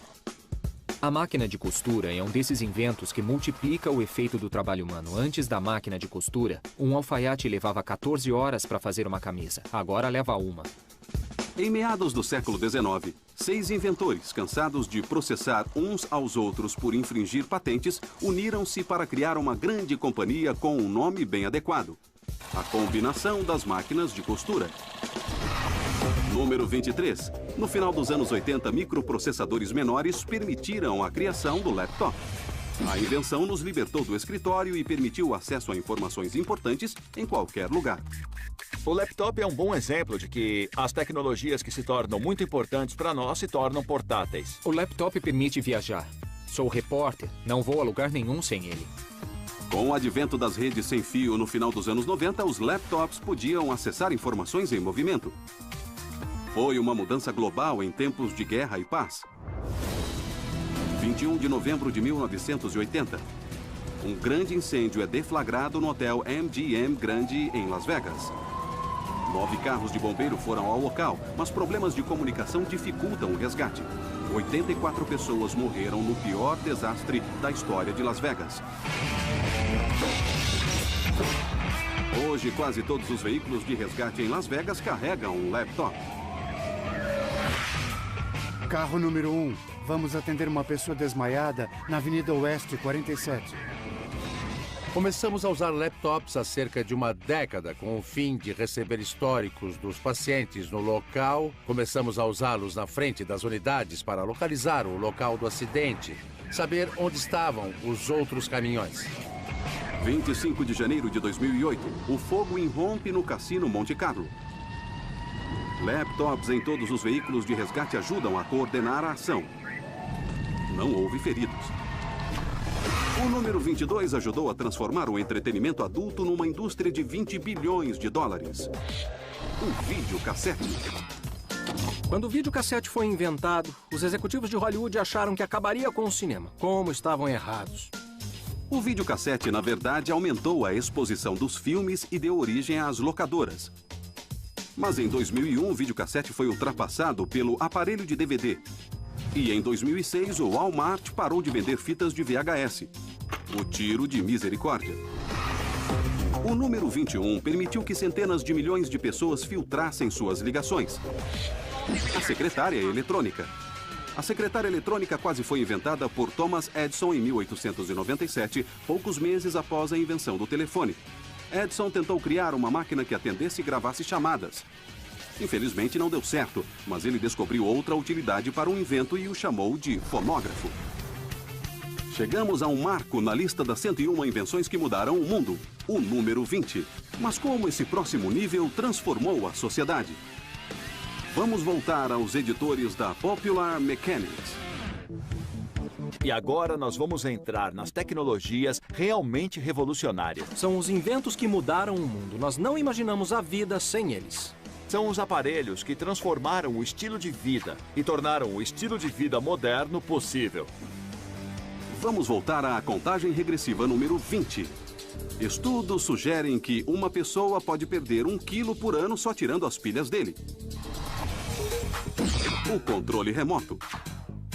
A máquina de costura é um desses inventos que multiplica o efeito do trabalho humano. Antes da máquina de costura, um alfaiate levava 14 horas para fazer uma camisa. Agora leva 1.
Em meados do século XIX, 6 inventores, cansados de processar uns aos outros por infringir patentes, uniram-se para criar uma grande companhia com um nome bem adequado: a combinação das máquinas de costura. Número 23. No final dos anos 80, microprocessadores menores permitiram a criação do laptop. A invenção nos libertou do escritório e permitiu acesso a informações importantes em qualquer lugar.
O laptop é um bom exemplo de que as tecnologias que se tornam muito importantes para nós se tornam portáteis.
O laptop permite viajar. Sou repórter, não vou a lugar nenhum sem ele.
Com o advento das redes sem fio no final dos anos 90, os laptops podiam acessar informações em movimento. Foi uma mudança global em tempos de guerra e paz. 21 de novembro de 1980. Um grande incêndio é deflagrado no hotel MGM Grand em Las Vegas. 9 carros de bombeiro foram ao local, mas problemas de comunicação dificultam o resgate. 84 pessoas morreram no pior desastre da história de Las Vegas. Hoje, quase todos os veículos de resgate em Las Vegas carregam um laptop.
Carro número 1. Vamos atender uma pessoa desmaiada na Avenida Oeste 47.
Começamos a usar laptops há cerca de uma década com o fim de receber históricos dos pacientes no local. Começamos a usá-los na frente das unidades para localizar o local do acidente, saber onde estavam os outros caminhões.
25 de janeiro de 2008, o fogo irrompe no Cassino Monte Carlo. Laptops em todos os veículos de resgate ajudam a coordenar a ação. Não houve feridos. O número 22 ajudou a transformar o entretenimento adulto numa indústria de 20 bilhões de dólares. Um videocassete.
Quando o videocassete foi inventado, os executivos de Hollywood acharam que acabaria com o cinema. Como estavam errados.
O videocassete, na verdade, aumentou a exposição dos filmes e deu origem às locadoras. Mas em 2001, o videocassete foi ultrapassado pelo aparelho de DVD. E em 2006, o Walmart parou de vender fitas de VHS. O tiro de misericórdia. O número 21 permitiu que centenas de milhões de pessoas filtrassem suas ligações. A secretária eletrônica. A secretária eletrônica quase foi inventada por Thomas Edison em 1897, poucos meses após a invenção do telefone. Edison tentou criar uma máquina que atendesse e gravasse chamadas. Infelizmente não deu certo, mas ele descobriu outra utilidade para um invento e o chamou de fonógrafo. Chegamos a um marco na lista das 101 invenções que mudaram o mundo, o número 20. Mas como esse próximo nível transformou a sociedade? Vamos voltar aos editores da Popular Mechanics.
E agora nós vamos entrar nas tecnologias realmente revolucionárias.
São os inventos que mudaram o mundo. Nós não imaginamos a vida sem eles.
São os aparelhos que transformaram o estilo de vida e tornaram o estilo de vida moderno possível.
Vamos voltar à contagem regressiva número 20. Estudos sugerem que uma pessoa pode perder 1 quilo por ano só tirando as pilhas dele. O controle remoto.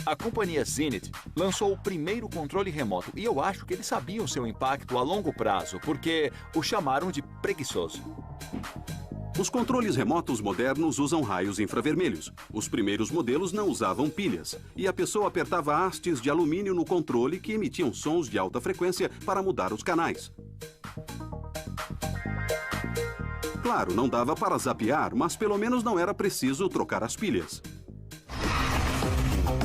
A companhia Zenith lançou o primeiro controle remoto e eu acho que eles sabiam seu impacto a longo prazo, porque o chamaram de preguiçoso.
Os controles remotos modernos usam raios infravermelhos. Os primeiros modelos não usavam pilhas. E a pessoa apertava hastes de alumínio no controle que emitiam sons de alta frequência para mudar os canais. Claro, não dava para zapear, mas pelo menos não era preciso trocar as pilhas.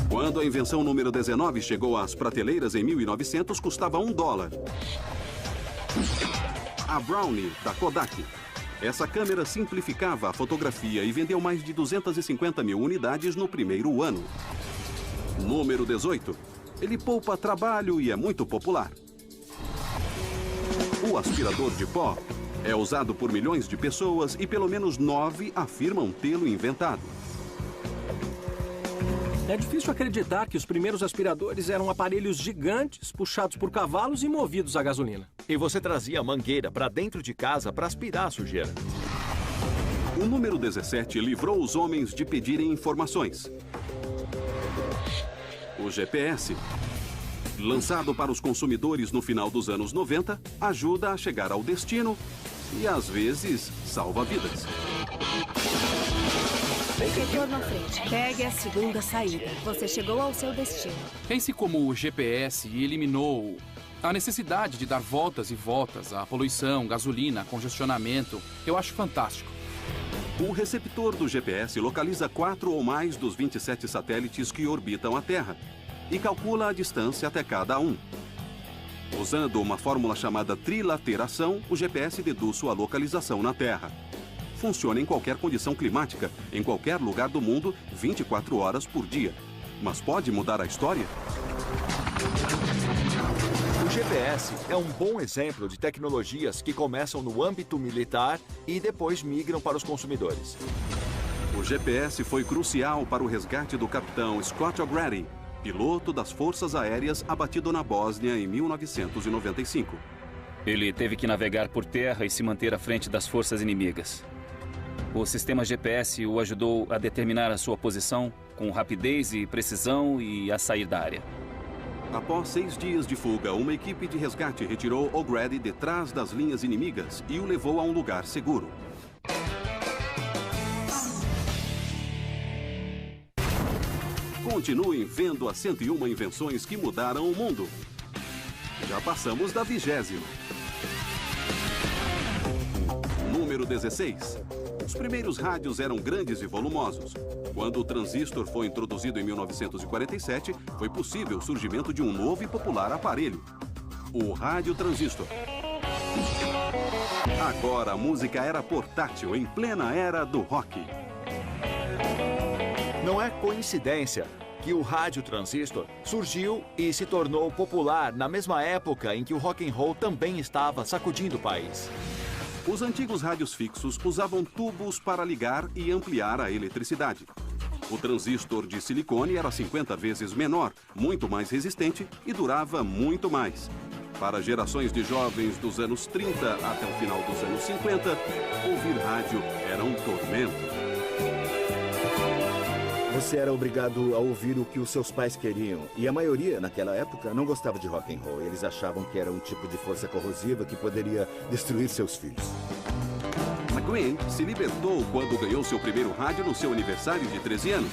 Quando a invenção número 19 chegou às prateleiras em 1900, custava $1. A Brownie, da Kodak. Essa câmera simplificava a fotografia e vendeu mais de 250 mil unidades no primeiro ano. Número 18. Ele poupa trabalho e é muito popular. O aspirador de pó é usado por milhões de pessoas e pelo menos 9 afirmam tê-lo inventado.
É difícil acreditar que os primeiros aspiradores eram aparelhos gigantes, puxados por cavalos e movidos a gasolina.
E você trazia a mangueira para dentro de casa para aspirar a sujeira.
O número 17 livrou os homens de pedirem informações. O GPS, lançado para os consumidores no final dos anos 90, ajuda a chegar ao destino e, às vezes, salva vidas.
Retorno à frente. Pegue a segunda saída. Você chegou ao seu destino.
Pense como o GPS eliminou a necessidade de dar voltas e voltas à poluição, gasolina, congestionamento. Eu acho fantástico.
O receptor do GPS localiza 4 ou mais dos 27 satélites que orbitam a Terra e calcula a distância até cada um. Usando uma fórmula chamada trilateração, o GPS deduz sua localização na Terra. Funciona em qualquer condição climática, em qualquer lugar do mundo, 24 horas por dia. Mas pode mudar a história?
O GPS é um bom exemplo de tecnologias que começam no âmbito militar e depois migram para os consumidores.
O GPS foi crucial para o resgate do capitão Scott O'Grady, piloto das Forças Aéreas abatido na Bósnia em 1995.
Ele teve que navegar por terra e se manter à frente das forças inimigas. O sistema GPS o ajudou a determinar a sua posição com rapidez e precisão e a sair da área.
Após 6 dias de fuga, uma equipe de resgate retirou O'Grady de trás das linhas inimigas e o levou a um lugar seguro. Continuem vendo as 101 invenções que mudaram o mundo. Já passamos da 20ª. Número 16. Os primeiros rádios eram grandes e volumosos. Quando o transistor foi introduzido em 1947, foi possível o surgimento de um novo e popular aparelho, o rádio transistor. Agora a música era portátil, em plena era do rock.
Não é coincidência que o rádio transistor surgiu e se tornou popular na mesma época em que o rock and roll também estava sacudindo o país.
Os antigos rádios fixos usavam tubos para ligar e ampliar a eletricidade. O transistor de silicone era 50 vezes menor, muito mais resistente e durava muito mais. Para gerações de jovens dos anos 30 até o final dos anos 50, ouvir rádio era um tormento.
Você era obrigado a ouvir o que os seus pais queriam. E a maioria, naquela época, não gostava de rock and roll. Eles achavam que era um tipo de força corrosiva que poderia destruir seus filhos.
McGuinn se libertou quando ganhou seu primeiro rádio no seu aniversário de 13 anos.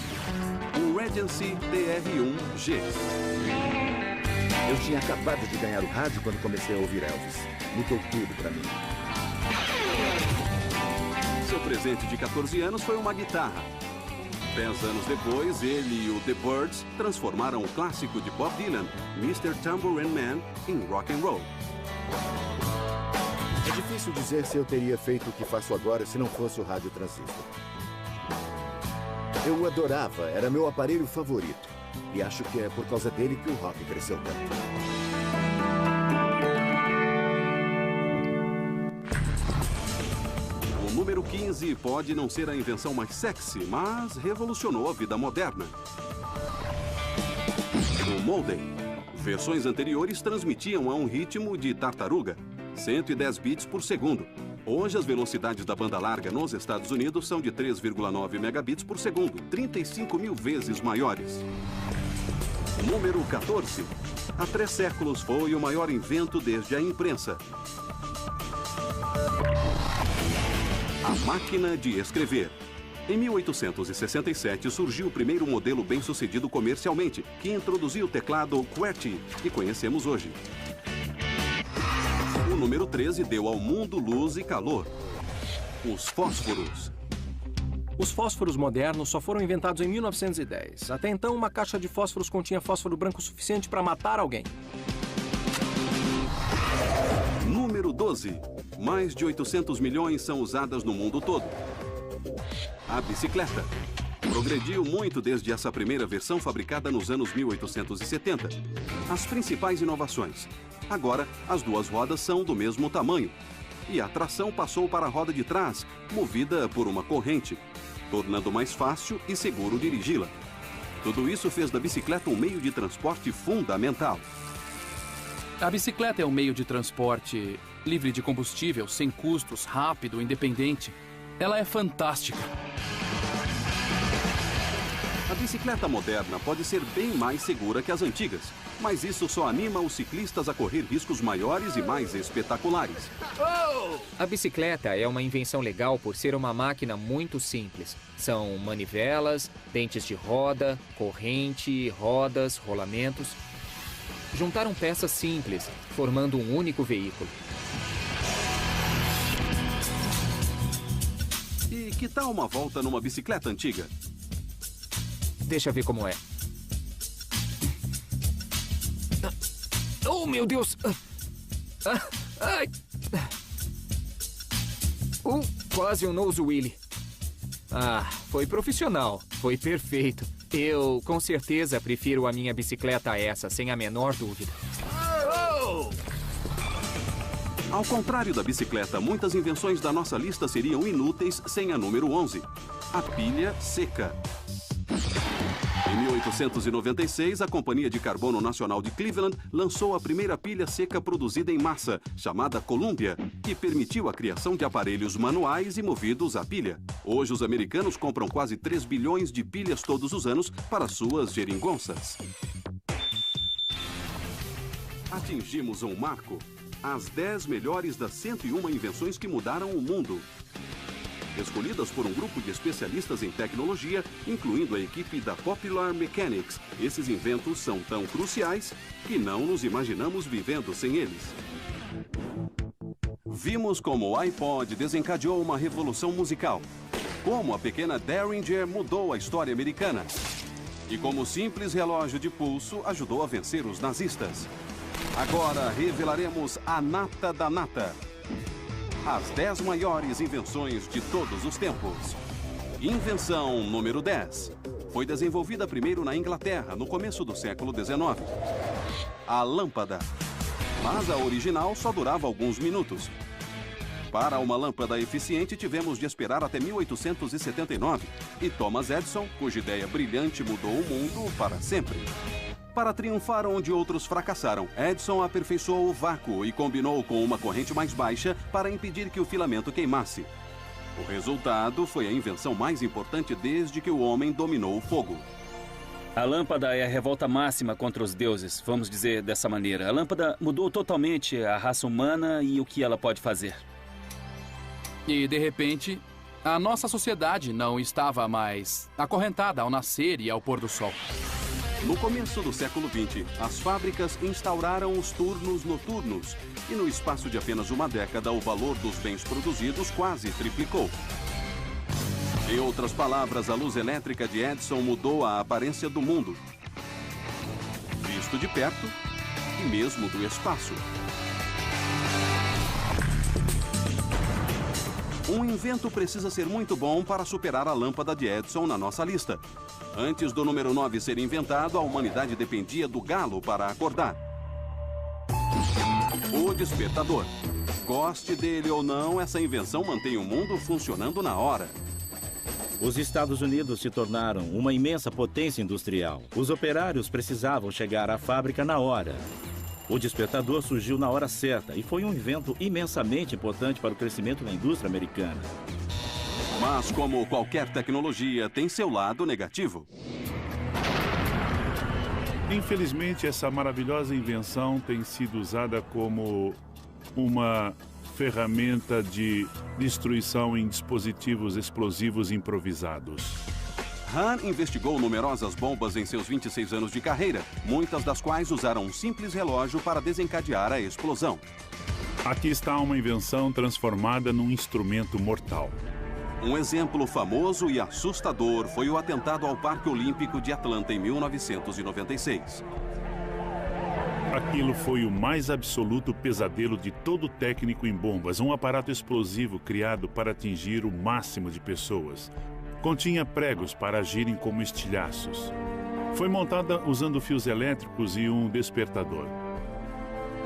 Um Regency TR-1G.
Eu tinha acabado de ganhar o rádio quando comecei a ouvir Elvis. Mudou tudo pra mim.
Seu presente de 14 anos foi uma guitarra. 10 anos depois, ele e o The Byrds transformaram o clássico de Bob Dylan, Mr. Tambourine Man, em rock and roll.
É difícil dizer se eu teria feito o que faço agora se não fosse o rádio transistor. Eu o adorava, era meu aparelho favorito. E acho que é por causa dele que o rock cresceu tanto.
O número 15 pode não ser a invenção mais sexy, mas revolucionou a vida moderna. O modem. Versões anteriores transmitiam a um ritmo de tartaruga, 110 bits por segundo. Hoje, as velocidades da banda larga nos Estados Unidos são de 3,9 megabits por segundo, 35 mil vezes maiores. Número 14. Há 3 séculos foi o maior invento desde a imprensa. A máquina de escrever. Em 1867 surgiu o primeiro modelo bem-sucedido comercialmente, que introduziu o teclado QWERTY, que conhecemos hoje. O número 13 deu ao mundo luz e calor. Os fósforos.
Os fósforos modernos só foram inventados em 1910. Até então, uma caixa de fósforos continha fósforo branco suficiente para matar alguém.
Número 12. Mais de 800 milhões são usadas no mundo todo. A bicicleta. Progrediu muito desde essa primeira versão fabricada nos anos 1870. As principais inovações. Agora, as duas rodas são do mesmo tamanho. E a tração passou para a roda de trás, movida por uma corrente, tornando mais fácil e seguro dirigi-la. Tudo isso fez da bicicleta um meio de transporte fundamental.
A bicicleta é um meio de transporte livre de combustível, sem custos, rápido, independente. Ela é fantástica.
A bicicleta moderna pode ser bem mais segura que as antigas, mas isso só anima os ciclistas a correr riscos maiores e mais espetaculares.
A bicicleta é uma invenção legal por ser uma máquina muito simples. São manivelas, dentes de roda, corrente, rodas, rolamentos. Juntaram peças simples, formando um único veículo.
E que tal uma volta numa bicicleta antiga?
Deixa ver como é. Oh, meu Deus! Ai! Quase um nose wheelie. Ah, foi profissional. Foi perfeito. Eu, com certeza, prefiro a minha bicicleta a essa, sem a menor dúvida.
Ao contrário da bicicleta, muitas invenções da nossa lista seriam inúteis sem a número 11. A pilha seca. Em 1896, a Companhia de Carbono Nacional de Cleveland lançou a primeira pilha seca produzida em massa, chamada Columbia, que permitiu a criação de aparelhos manuais e movidos a pilha. Hoje, os americanos compram quase 3 bilhões de pilhas todos os anos para suas geringonças. Atingimos um marco. As 10 melhores das 101 invenções que mudaram o mundo. Escolhidas por um grupo de especialistas em tecnologia, incluindo a equipe da Popular Mechanics. Esses inventos são tão cruciais que não nos imaginamos vivendo sem eles. Vimos como o iPod desencadeou uma revolução musical, como a pequena Derringer mudou a história americana e como o simples relógio de pulso ajudou a vencer os nazistas. Agora revelaremos a nata da nata. As 10 maiores invenções de todos os tempos. Invenção número 10. Foi desenvolvida primeiro na Inglaterra, no começo do século XIX. A lâmpada. Mas a original só durava alguns minutos. Para uma lâmpada eficiente, tivemos de esperar até 1879. E Thomas Edison, cuja ideia brilhante mudou o mundo para sempre. Para triunfar onde outros fracassaram, Edison aperfeiçoou o vácuo e combinou com uma corrente mais baixa para impedir que o filamento queimasse. O resultado foi a invenção mais importante desde que o homem dominou o fogo.
A lâmpada é a revolta máxima contra os deuses, vamos dizer dessa maneira. A lâmpada mudou totalmente a raça humana e o que ela pode fazer.
E, de repente, a nossa sociedade não estava mais acorrentada ao nascer e ao pôr do sol.
No começo do século XX, as fábricas instauraram os turnos noturnos e no espaço de apenas uma década, o valor dos bens produzidos quase triplicou. Em outras palavras, a luz elétrica de Edison mudou a aparência do mundo, visto de perto e mesmo do espaço. Um invento precisa ser muito bom para superar a lâmpada de Edison na nossa lista. Antes do número 9 ser inventado, a humanidade dependia do galo para acordar. O despertador. Goste dele ou não, essa invenção mantém o mundo funcionando na hora.
Os Estados Unidos se tornaram uma imensa potência industrial. Os operários precisavam chegar à fábrica na hora. O despertador surgiu na hora certa e foi um invento imensamente importante para o crescimento da indústria americana.
Mas, como qualquer tecnologia, tem seu lado negativo.
Infelizmente, essa maravilhosa invenção tem sido usada como uma ferramenta de destruição em dispositivos explosivos improvisados.
Hahn investigou numerosas bombas em seus 26 anos de carreira, muitas das quais usaram um simples relógio para desencadear a explosão.
Aqui está uma invenção transformada num instrumento mortal.
Um exemplo famoso e assustador foi o atentado ao Parque Olímpico de Atlanta em 1996.
Aquilo foi o mais absoluto pesadelo de todo técnico em bombas, um aparato explosivo criado para atingir o máximo de pessoas. Continha pregos para agirem como estilhaços. Foi montada usando fios elétricos e um despertador.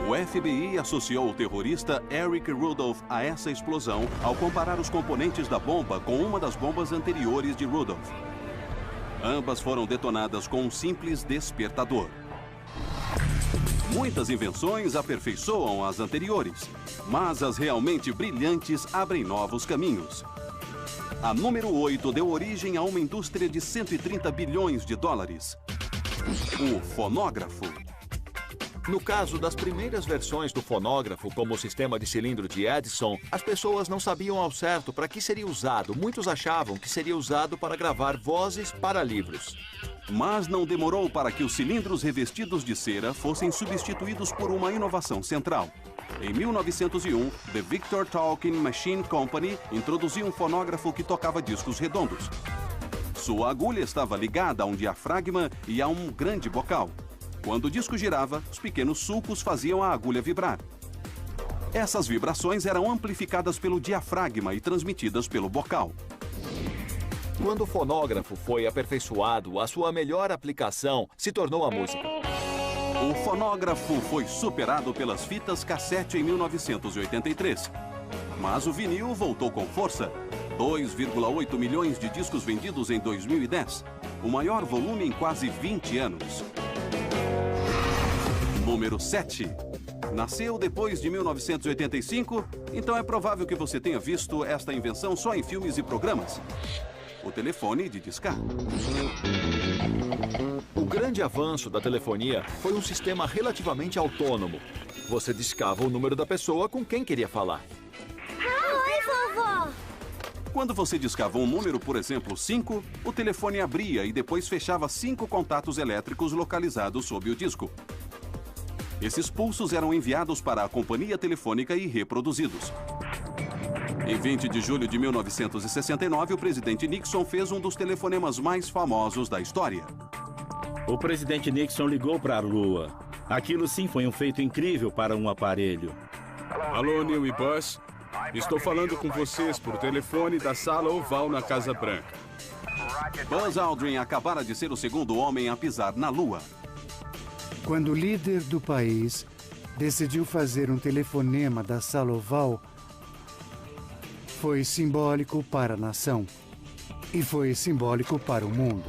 O FBI associou o terrorista Eric Rudolph a essa explosão ao comparar os componentes da bomba com uma das bombas anteriores de Rudolph. Ambas foram detonadas com um simples despertador. Muitas invenções aperfeiçoam as anteriores, mas as realmente brilhantes abrem novos caminhos. A número 8 deu origem a uma indústria de 130 bilhões de dólares. O fonógrafo.
No caso das primeiras versões do fonógrafo, como o sistema de cilindro de Edison, as pessoas não sabiam ao certo para que seria usado. Muitos achavam que seria usado para gravar vozes para livros.
Mas não demorou para que os cilindros revestidos de cera fossem substituídos por uma inovação central. Em 1901, The Victor Talking Machine Company introduziu um fonógrafo que tocava discos redondos. Sua agulha estava ligada a um diafragma e a um grande bocal. Quando o disco girava, os pequenos sulcos faziam a agulha vibrar. Essas vibrações eram amplificadas pelo diafragma e transmitidas pelo bocal.
Quando o fonógrafo foi aperfeiçoado, a sua melhor aplicação se tornou a música.
O fonógrafo foi superado pelas fitas cassete em 1983. Mas o vinil voltou com força. 2,8 milhões de discos vendidos em 2010. O maior volume em quase 20 anos. Número 7. Nasceu depois de 1985, então é provável que você tenha visto esta invenção só em filmes e programas. O telefone de discar.
O grande avanço da telefonia foi um sistema relativamente autônomo. Você discava o número da pessoa com quem queria falar.
Oi, vovó! Quando você discava um número, por exemplo, 5, o telefone abria e depois fechava 5 contatos elétricos localizados sob o disco. Esses pulsos eram enviados para a companhia telefônica e reproduzidos. Em 20 de julho de 1969, o presidente Nixon fez um dos telefonemas mais famosos da história.
O presidente Nixon ligou para a Lua. Aquilo sim foi um feito incrível para um aparelho.
Alô, Neil e Buzz. Estou falando com vocês por telefone da sala oval na Casa Branca.
Buzz Aldrin acabara de ser o segundo homem a pisar na Lua.
Quando o líder do país decidiu fazer um telefonema da sala oval, foi simbólico para a nação e foi simbólico para o mundo.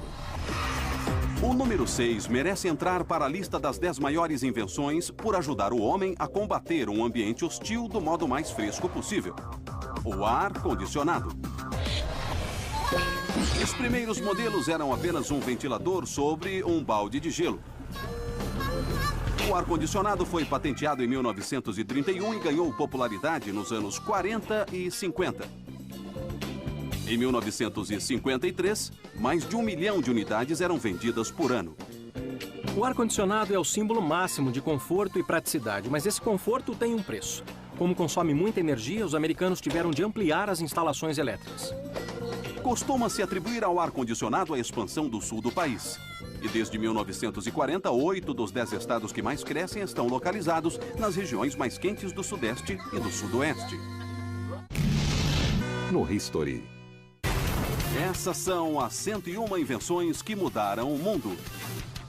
O número 6 merece entrar para a lista das 10 maiores invenções por ajudar o homem a combater um ambiente hostil do modo mais fresco possível. O ar-condicionado. Os primeiros modelos eram apenas um ventilador sobre um balde de gelo. O ar-condicionado foi patenteado em 1931 e ganhou popularidade nos anos 40 e 50. Em 1953, mais de 1 milhão de unidades eram vendidas por ano.
O ar-condicionado é o símbolo máximo de conforto e praticidade, mas esse conforto tem um preço. Como consome muita energia, os americanos tiveram de ampliar as instalações elétricas.
Costuma-se atribuir ao ar-condicionado a expansão do sul do país. E desde 1940, 8 dos 10 estados que mais crescem estão localizados nas regiões mais quentes do Sudeste e do Sudoeste.
No History.
Essas são as 101 invenções que mudaram o mundo.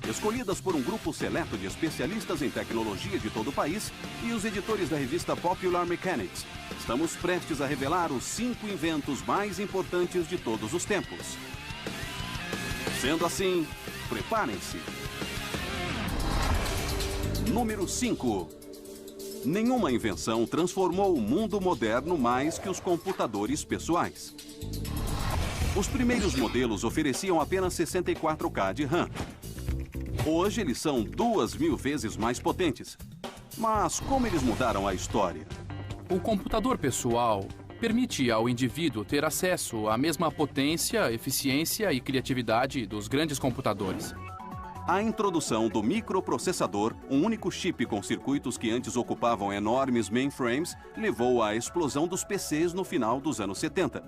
Escolhidas por um grupo seleto de especialistas em tecnologia de todo o país e os editores da revista Popular Mechanics, estamos prestes a revelar os 5 inventos mais importantes de todos os tempos. Sendo assim, preparem-se. Número 5. Nenhuma invenção transformou o mundo moderno mais que os computadores pessoais. Os primeiros modelos ofereciam apenas 64K de RAM. Hoje eles são 2.000 vezes mais potentes. Mas como eles mudaram a história?
O computador pessoal permite ao indivíduo ter acesso à mesma potência, eficiência e criatividade dos grandes computadores.
A introdução do microprocessador, um único chip com circuitos que antes ocupavam enormes mainframes, levou à explosão dos PCs no final dos anos 70.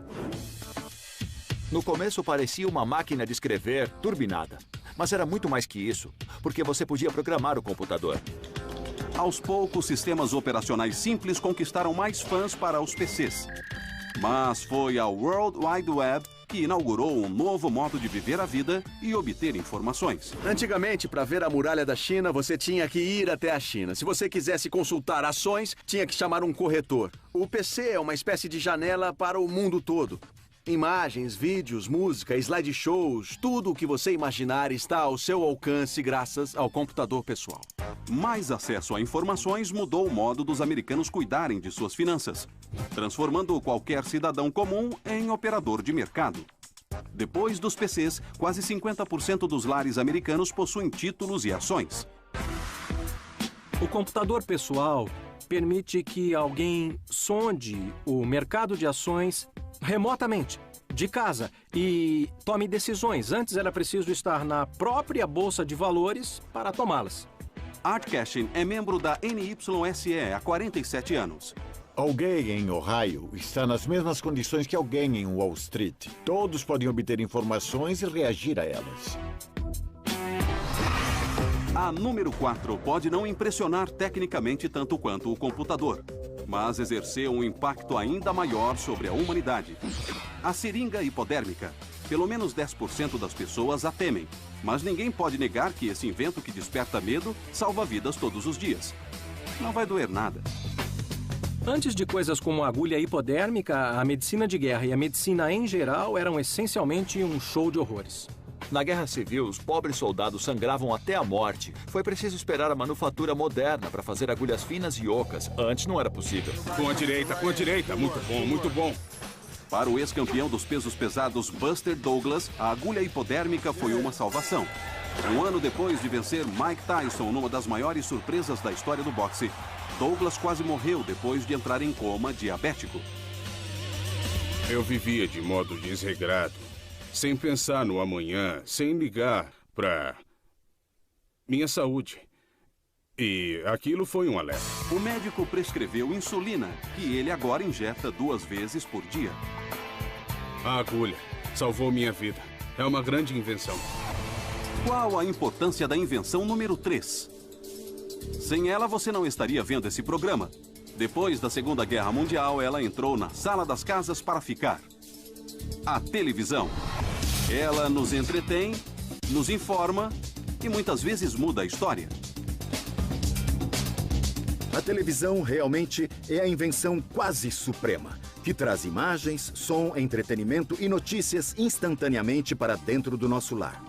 No começo parecia uma máquina de escrever turbinada. Mas era muito mais que isso, porque você podia programar o computador.
Aos poucos, sistemas operacionais simples conquistaram mais fãs para os PCs. Mas foi a World Wide Web que inaugurou um novo modo de viver a vida e obter informações.
Antigamente, para ver a muralha da China, você tinha que ir até a China. Se você quisesse consultar ações, tinha que chamar um corretor. O PC é uma espécie de janela para o mundo todo. Imagens, vídeos, música, slideshows, tudo o que você imaginar está ao seu alcance graças ao computador pessoal.
Mais acesso a informações mudou o modo dos americanos cuidarem de suas finanças, transformando qualquer cidadão comum em operador de mercado. Depois dos PCs, quase 50% dos lares americanos possuem títulos e ações.
O computador pessoal permite que alguém sonde o mercado de ações remotamente, de casa, e tome decisões. Antes era preciso estar na própria bolsa de valores para tomá-las.
Art Cashin é membro da NYSE há 47 anos.
Alguém em Ohio está nas mesmas condições que alguém em Wall Street. Todos podem obter informações e reagir a elas.
A número 4 pode não impressionar tecnicamente tanto quanto o computador, mas exerceu um impacto ainda maior sobre a humanidade. A seringa hipodérmica. Pelo menos 10% das pessoas a temem, mas ninguém pode negar que esse invento que desperta medo salva vidas todos os dias. Não vai doer nada.
Antes de coisas como a agulha hipodérmica, a medicina de guerra e a medicina em geral eram essencialmente um show de horrores.
Na Guerra Civil, os pobres soldados sangravam até a morte. Foi preciso esperar a manufatura moderna para fazer agulhas finas e ocas. Antes não era possível.
Com a direita, com a direita. Muito bom, muito bom.
Para o ex-campeão dos pesos pesados Buster Douglas, a agulha hipodérmica foi uma salvação. Um ano depois de vencer Mike Tyson numa das maiores surpresas da história do boxe, Douglas quase morreu depois de entrar em coma diabético.
Eu vivia de modo desregrado, sem pensar no amanhã, sem ligar para minha saúde. E aquilo foi um alerta.
O médico prescreveu insulina, que ele agora injeta 2 vezes por dia.
A agulha salvou minha vida. É uma grande invenção.
Qual a importância da invenção número 3? Sem ela, você não estaria vendo esse programa. Depois da Segunda Guerra Mundial, ela entrou na sala das casas para ficar. A televisão. Ela nos entretém, nos informa e muitas vezes muda a história.
A televisão realmente é a invenção quase suprema, que traz imagens, som, entretenimento e notícias instantaneamente para dentro do nosso lar.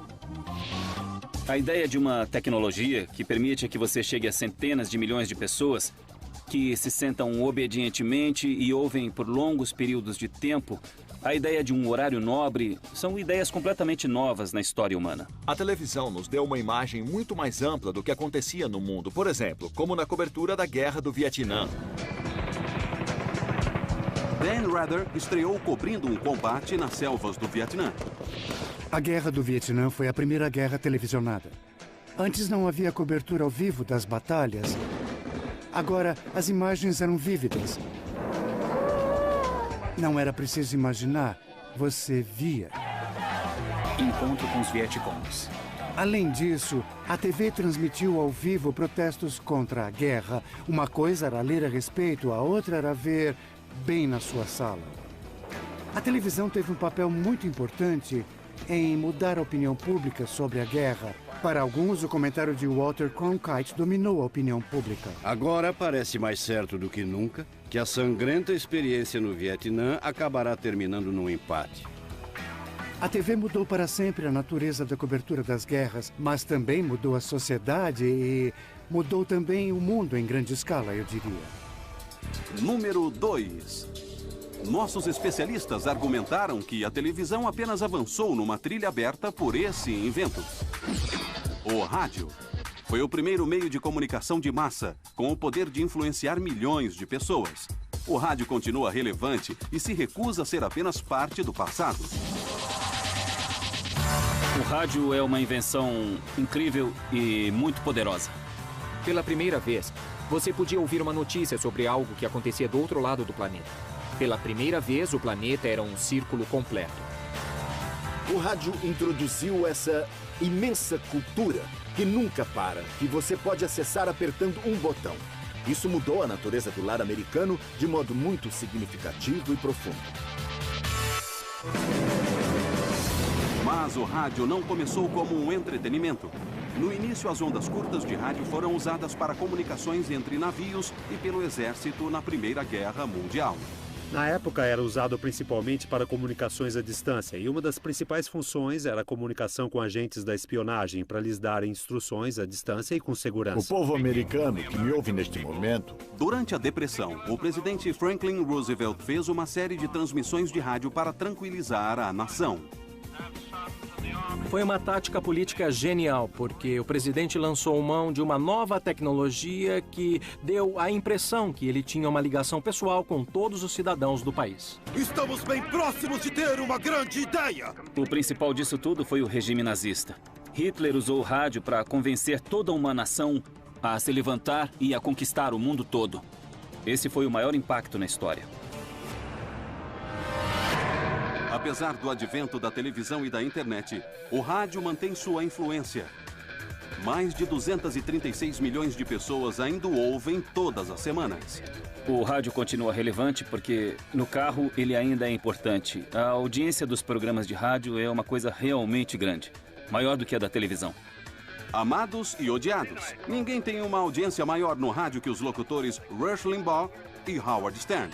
A ideia de uma tecnologia que permite que você chegue a centenas de milhões de pessoas que se sentam obedientemente e ouvem por longos períodos de tempo, a ideia de um horário nobre, são ideias completamente novas na história humana.
A televisão nos deu uma imagem muito mais ampla do que acontecia no mundo, por exemplo, como na cobertura da Guerra do Vietnã.
Dan Rather estreou cobrindo um combate nas selvas do Vietnã.
A Guerra do Vietnã foi a primeira guerra televisionada. Antes não havia cobertura ao vivo das batalhas. Agora, as imagens eram vívidas. Não era preciso imaginar, você via.
Encontro com os Vietcongs.
Além disso, a TV transmitiu ao vivo protestos contra a guerra. Uma coisa era ler a respeito, a outra era ver bem na sua sala. A televisão teve um papel muito importante em mudar a opinião pública sobre a guerra. Para alguns, o comentário de Walter Cronkite dominou a opinião pública.
Agora parece mais certo do que nunca que a sangrenta experiência no Vietnã acabará terminando num empate.
A TV mudou para sempre a natureza da cobertura das guerras, mas também mudou a sociedade e mudou também o mundo em grande escala, eu diria.
Número 2. Nossos especialistas argumentaram que a televisão apenas avançou numa trilha aberta por esse invento. O rádio foi o primeiro meio de comunicação de massa, com o poder de influenciar milhões de pessoas. O rádio continua relevante e se recusa a ser apenas parte do passado.
O rádio é uma invenção incrível e muito poderosa.
Pela primeira vez, você podia ouvir uma notícia sobre algo que acontecia do outro lado do planeta. Pela primeira vez, o planeta era um círculo completo.
O rádio introduziu essa imensa cultura que nunca para, que você pode acessar apertando um botão. Isso mudou a natureza do lar americano de modo muito significativo e profundo.
Mas o rádio não começou como um entretenimento. No início, as ondas curtas de rádio foram usadas para comunicações entre navios e pelo exército na Primeira Guerra Mundial.
Na época, era usado principalmente para comunicações à distância, e uma das principais funções era a comunicação com agentes da espionagem, para lhes darem instruções à distância e com segurança.
O povo americano que me ouve neste momento...
Durante a Depressão, o presidente Franklin Roosevelt fez uma série de transmissões de rádio para tranquilizar a nação.
Foi uma tática política genial, porque o presidente lançou mão de uma nova tecnologia que deu a impressão que ele tinha uma ligação pessoal com todos os cidadãos do país.
Estamos bem próximos de ter uma grande ideia!
O principal disso tudo foi o regime nazista. Hitler usou o rádio para convencer toda uma nação a se levantar e a conquistar o mundo todo. Esse foi o maior impacto na história.
Apesar do advento da televisão e da internet, o rádio mantém sua influência. Mais de 236 milhões de pessoas ainda o ouvem todas as semanas.
O rádio continua relevante porque no carro ele ainda é importante. A audiência dos programas de rádio é uma coisa realmente grande, maior do que a da televisão.
Amados e odiados. Ninguém tem uma audiência maior no rádio que os locutores Rush Limbaugh e Howard Stern.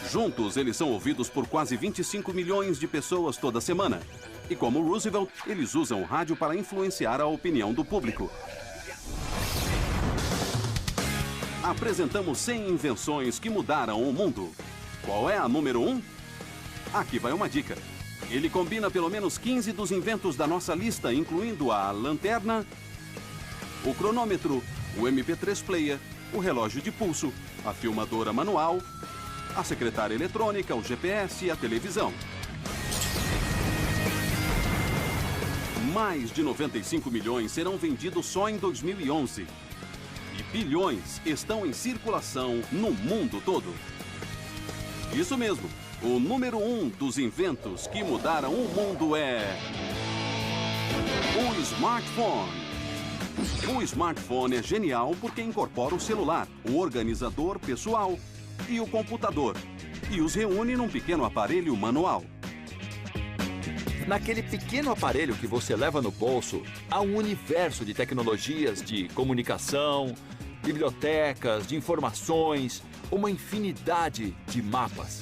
Juntos, eles são ouvidos por quase 25 milhões de pessoas toda semana. E como Roosevelt, eles usam o rádio para influenciar a opinião do público. Apresentamos 100 invenções que mudaram o mundo. Qual é a número 1? Aqui vai uma dica. Ele combina pelo menos 15 dos inventos da nossa lista, incluindo a lanterna, o cronômetro, o MP3 player, o relógio de pulso, a filmadora manual, a secretária eletrônica, o GPS e a televisão. Mais de 95 milhões serão vendidos só em 2011. e bilhões estão em circulação no mundo todo. Isso mesmo, o número 1 dos inventos que mudaram o mundo é o smartphone. O smartphone é genial porque incorpora o celular, o organizador pessoal e o computador, e os reúne num pequeno aparelho manual.
Naquele pequeno aparelho que você leva no bolso, há um universo de tecnologias de comunicação, bibliotecas, de informações, uma infinidade de mapas.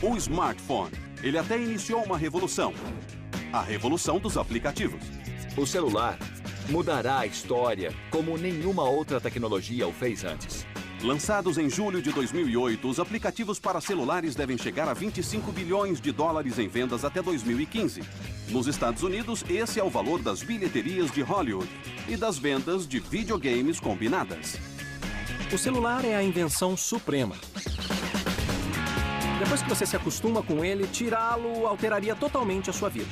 O smartphone, ele até iniciou uma revolução. A revolução dos aplicativos.
O celular mudará a história como nenhuma outra tecnologia o fez antes.
Lançados em julho de 2008, os aplicativos para celulares devem chegar a 25 bilhões de dólares em vendas até 2015. Nos Estados Unidos, esse é o valor das bilheterias de Hollywood e das vendas de videogames combinadas.
O celular é a invenção suprema. Depois que você se acostuma com ele, tirá-lo alteraria totalmente a sua vida.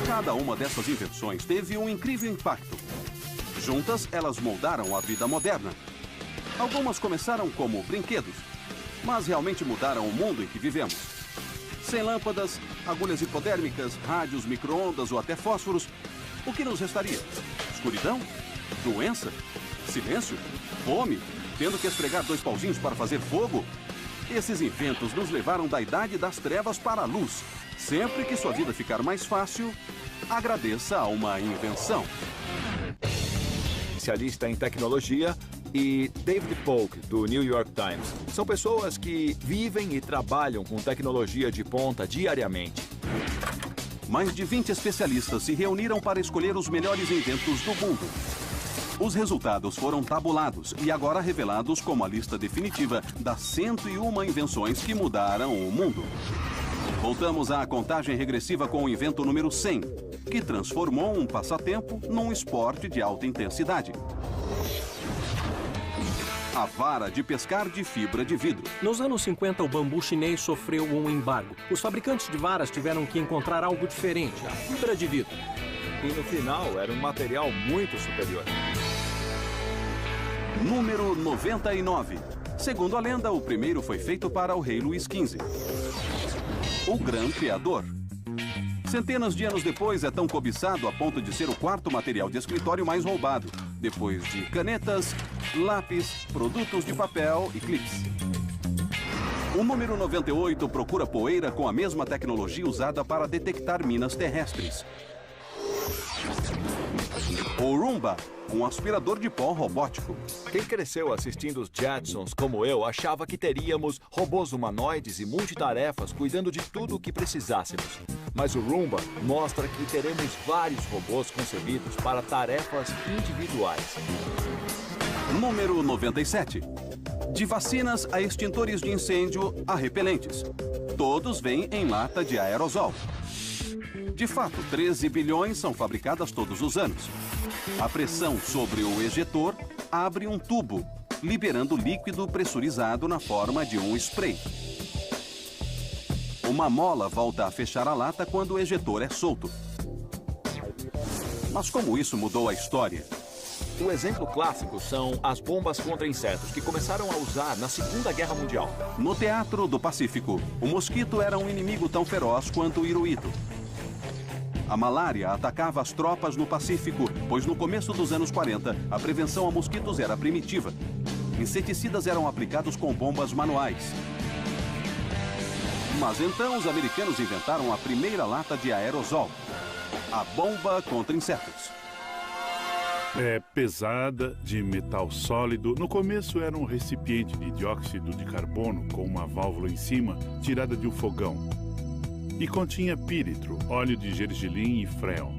Cada uma dessas invenções teve um incrível impacto. Juntas, elas moldaram a vida moderna. Algumas começaram como brinquedos, mas realmente mudaram o mundo em que vivemos. Sem lâmpadas, agulhas hipodérmicas, rádios, micro-ondas ou até fósforos, o que nos restaria? Escuridão? Doença? Silêncio? Fome? Tendo que esfregar 2 pauzinhos para fazer fogo? Esses inventos nos levaram da idade das trevas para a luz. Sempre que sua vida ficar mais fácil, agradeça a uma invenção.
Especialista em tecnologia, e David Polk, do New York Times. São pessoas que vivem e trabalham com tecnologia de ponta diariamente.
Mais de 20 especialistas se reuniram para escolher os melhores inventos do mundo. Os resultados foram tabulados e agora revelados como a lista definitiva das 101 invenções que mudaram o mundo. Voltamos à contagem regressiva com o invento número 100, que transformou um passatempo num esporte de alta intensidade. A vara de pescar de fibra de vidro.
Nos anos 50, o bambu chinês sofreu um embargo. Os fabricantes de varas tiveram que encontrar algo diferente, a fibra de vidro.
E no final, era um material muito superior.
Número 99. Segundo a lenda, o primeiro foi feito para o rei Luís XV. O Gran Criador. Centenas de anos depois, é tão cobiçado a ponto de ser o 4º material de escritório mais roubado, depois de canetas, lápis, produtos de papel e clips. O número 98 procura poeira com a mesma tecnologia usada para detectar minas terrestres. O Roomba, um aspirador de pó robótico.
Quem cresceu assistindo os Jetsons, como eu, achava que teríamos robôs humanoides e multitarefas cuidando de tudo o que precisássemos. Mas o Roomba mostra que teremos vários robôs concebidos para tarefas individuais.
Número 97. De vacinas a extintores de incêndio a repelentes. Todos vêm em lata de aerosol. De fato, 13 bilhões são fabricadas todos os anos. A pressão sobre o ejetor abre um tubo, liberando líquido pressurizado na forma de um spray. Uma mola volta a fechar a lata quando o ejetor é solto. Mas como isso mudou a história?
O exemplo clássico são as bombas contra insetos, que começaram a usar na Segunda Guerra Mundial.
No Teatro do Pacífico, o mosquito era um inimigo tão feroz quanto o Hirohito. A malária atacava as tropas no Pacífico, pois no começo dos anos 40, a prevenção a mosquitos era primitiva. Inseticidas eram aplicados com bombas manuais. Mas então os americanos inventaram a primeira lata de aerosol, a bomba contra insetos.
É pesada, de metal sólido. No começo era um recipiente de dióxido de carbono com uma válvula em cima, tirada de um fogão. E continha píritro, óleo de gergelim e freon.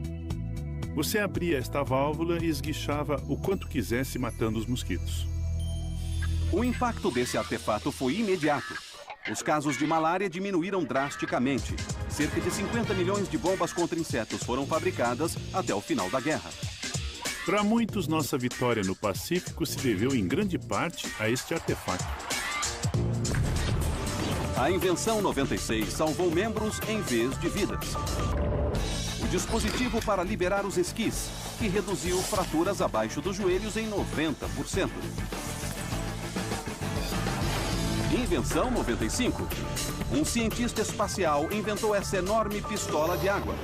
Você abria esta válvula e esguichava o quanto quisesse, matando os mosquitos.
O impacto desse artefato foi imediato. Os casos de malária diminuíram drasticamente. Cerca de 50 milhões de bombas contra insetos foram fabricadas até o final da guerra.
Para muitos, nossa vitória no Pacífico se deveu em grande parte a este artefato.
A invenção 96 salvou membros em vez de vidas. O dispositivo para liberar os esquis, que reduziu fraturas abaixo dos joelhos em 90%. Invenção 95. Um cientista espacial inventou essa enorme pistola de água,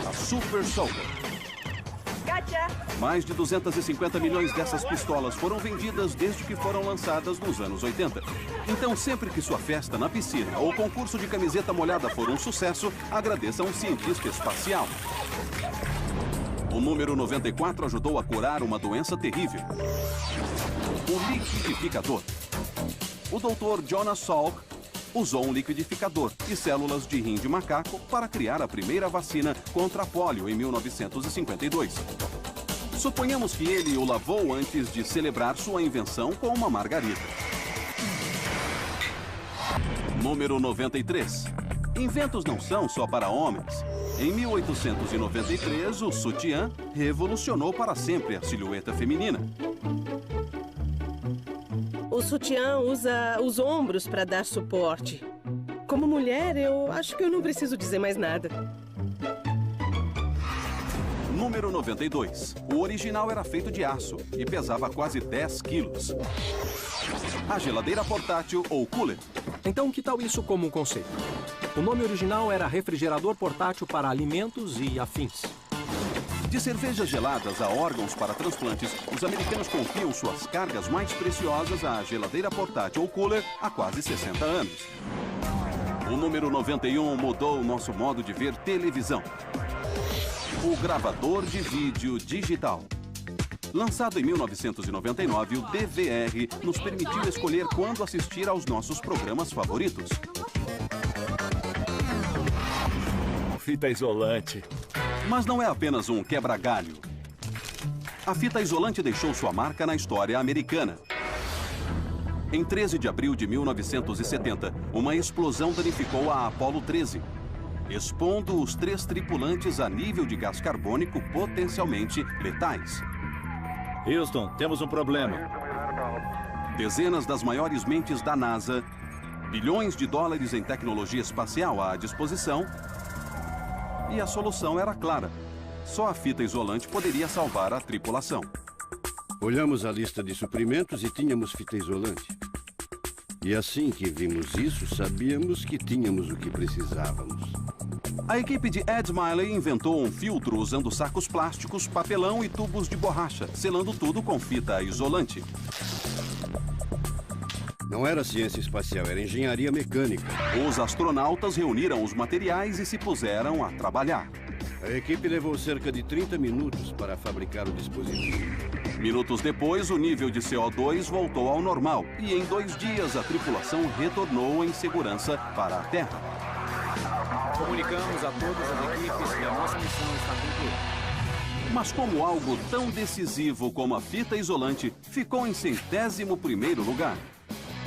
a Super Soaker. Mais de 250 milhões dessas pistolas foram vendidas desde que foram lançadas nos anos 80. Então, sempre que sua festa na piscina ou concurso de camiseta molhada for um sucesso, agradeça a um cientista espacial. O número 94 ajudou a curar uma doença terrível: o liquidificador. O Dr. Jonas Salk usou um liquidificador e células de rim de macaco para criar a primeira vacina contra a pólio em 1952. Suponhamos que ele o lavou antes de celebrar sua invenção com uma margarida. Número 93. Inventos não são só para homens. Em 1893, o sutiã revolucionou para sempre a silhueta feminina.
O sutiã usa os ombros para dar suporte. Como mulher, eu acho que eu não preciso dizer mais nada.
Número 92. O original era feito de aço e pesava quase 10 quilos. A geladeira portátil ou cooler.
Então, que tal isso como um conceito? O nome original era refrigerador portátil para alimentos e afins.
De cervejas geladas a órgãos para transplantes, os americanos confiam suas cargas mais preciosas à geladeira portátil ou cooler há quase 60 anos. O número 91 mudou o nosso modo de ver televisão. O gravador de vídeo digital. Lançado em 1999, o DVR nos permitiu escolher quando assistir aos nossos programas favoritos.
Fita isolante.
Mas não é apenas um quebra-galho. A fita isolante deixou sua marca na história americana. Em 13 de abril de 1970, uma explosão danificou a Apollo 13, expondo os 3 tripulantes a nível de gás carbônico potencialmente letais.
Houston, temos um problema.
Dezenas das maiores mentes da NASA, bilhões de dólares em tecnologia espacial à disposição, e a solução era clara. Só a fita isolante poderia salvar a tripulação.
Olhamos a lista de suprimentos e tínhamos fita isolante. E assim que vimos isso, sabíamos que tínhamos o que precisávamos.
A equipe de Ed Miley inventou um filtro usando sacos plásticos, papelão e tubos de borracha, selando tudo com fita isolante.
Não era ciência espacial, era engenharia mecânica.
Os astronautas reuniram os materiais e se puseram a trabalhar.
A equipe levou cerca de 30 minutos para fabricar o dispositivo.
Minutos depois, o nível de CO2 voltou ao normal e em 2 dias a tripulação retornou em segurança para a Terra.
Comunicamos a todas as equipes que a nossa missão está concluída.
Mas como algo tão decisivo como a fita isolante ficou em 101º lugar?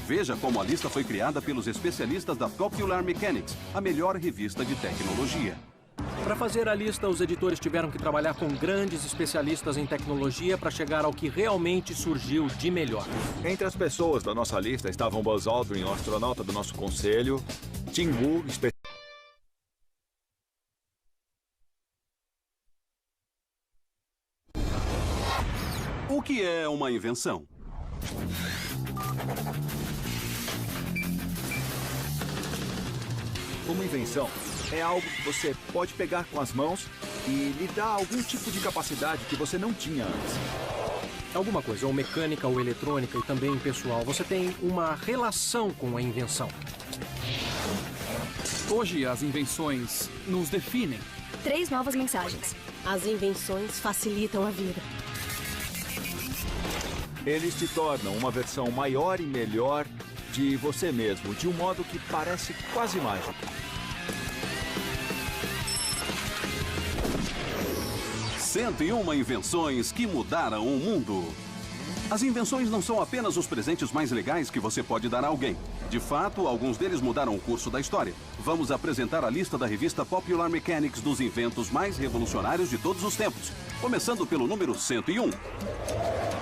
Veja como a lista foi criada pelos especialistas da Popular Mechanics, a melhor revista de tecnologia.
Para fazer a lista, os editores tiveram que trabalhar com grandes especialistas em tecnologia para chegar ao que realmente surgiu de melhor.
Entre as pessoas da nossa lista estavam Buzz Aldrin, o astronauta do nosso conselho, Tim Wu,
O que é uma invenção?
Uma invenção é algo que você pode pegar com as mãos e lhe dá algum tipo de capacidade que você não tinha antes.
Alguma coisa, ou mecânica, ou eletrônica e também pessoal. Você tem uma relação com a invenção.
Hoje, as invenções nos definem.
3 novas mensagens.
As invenções facilitam a vida.
Eles te tornam uma versão maior e melhor de você mesmo, de um modo que parece quase mágico.
Cento e uma invenções que mudaram o mundo. As invenções não são apenas os presentes mais legais que você pode dar a alguém. De fato, alguns deles mudaram o curso da história. Vamos apresentar a lista da revista Popular Mechanics dos inventos mais revolucionários de todos os tempos. Começando pelo número 101.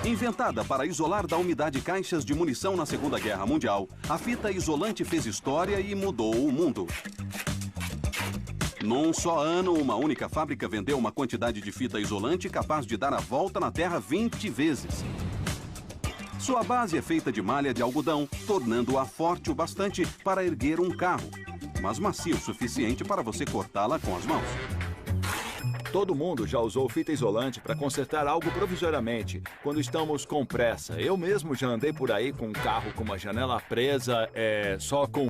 Inventada para isolar da umidade caixas de munição na Segunda Guerra Mundial, a fita isolante fez história e mudou o mundo. Num só ano, uma única fábrica vendeu uma quantidade de fita isolante capaz de dar a volta na Terra 20 vezes. Sua base é feita de malha de algodão, tornando-a forte o bastante para erguer um carro, mas macio o suficiente para você cortá-la com as mãos.
Todo mundo já usou fita isolante para consertar algo provisoriamente, quando estamos com pressa. Eu mesmo já andei por aí com um carro com uma janela presa, só com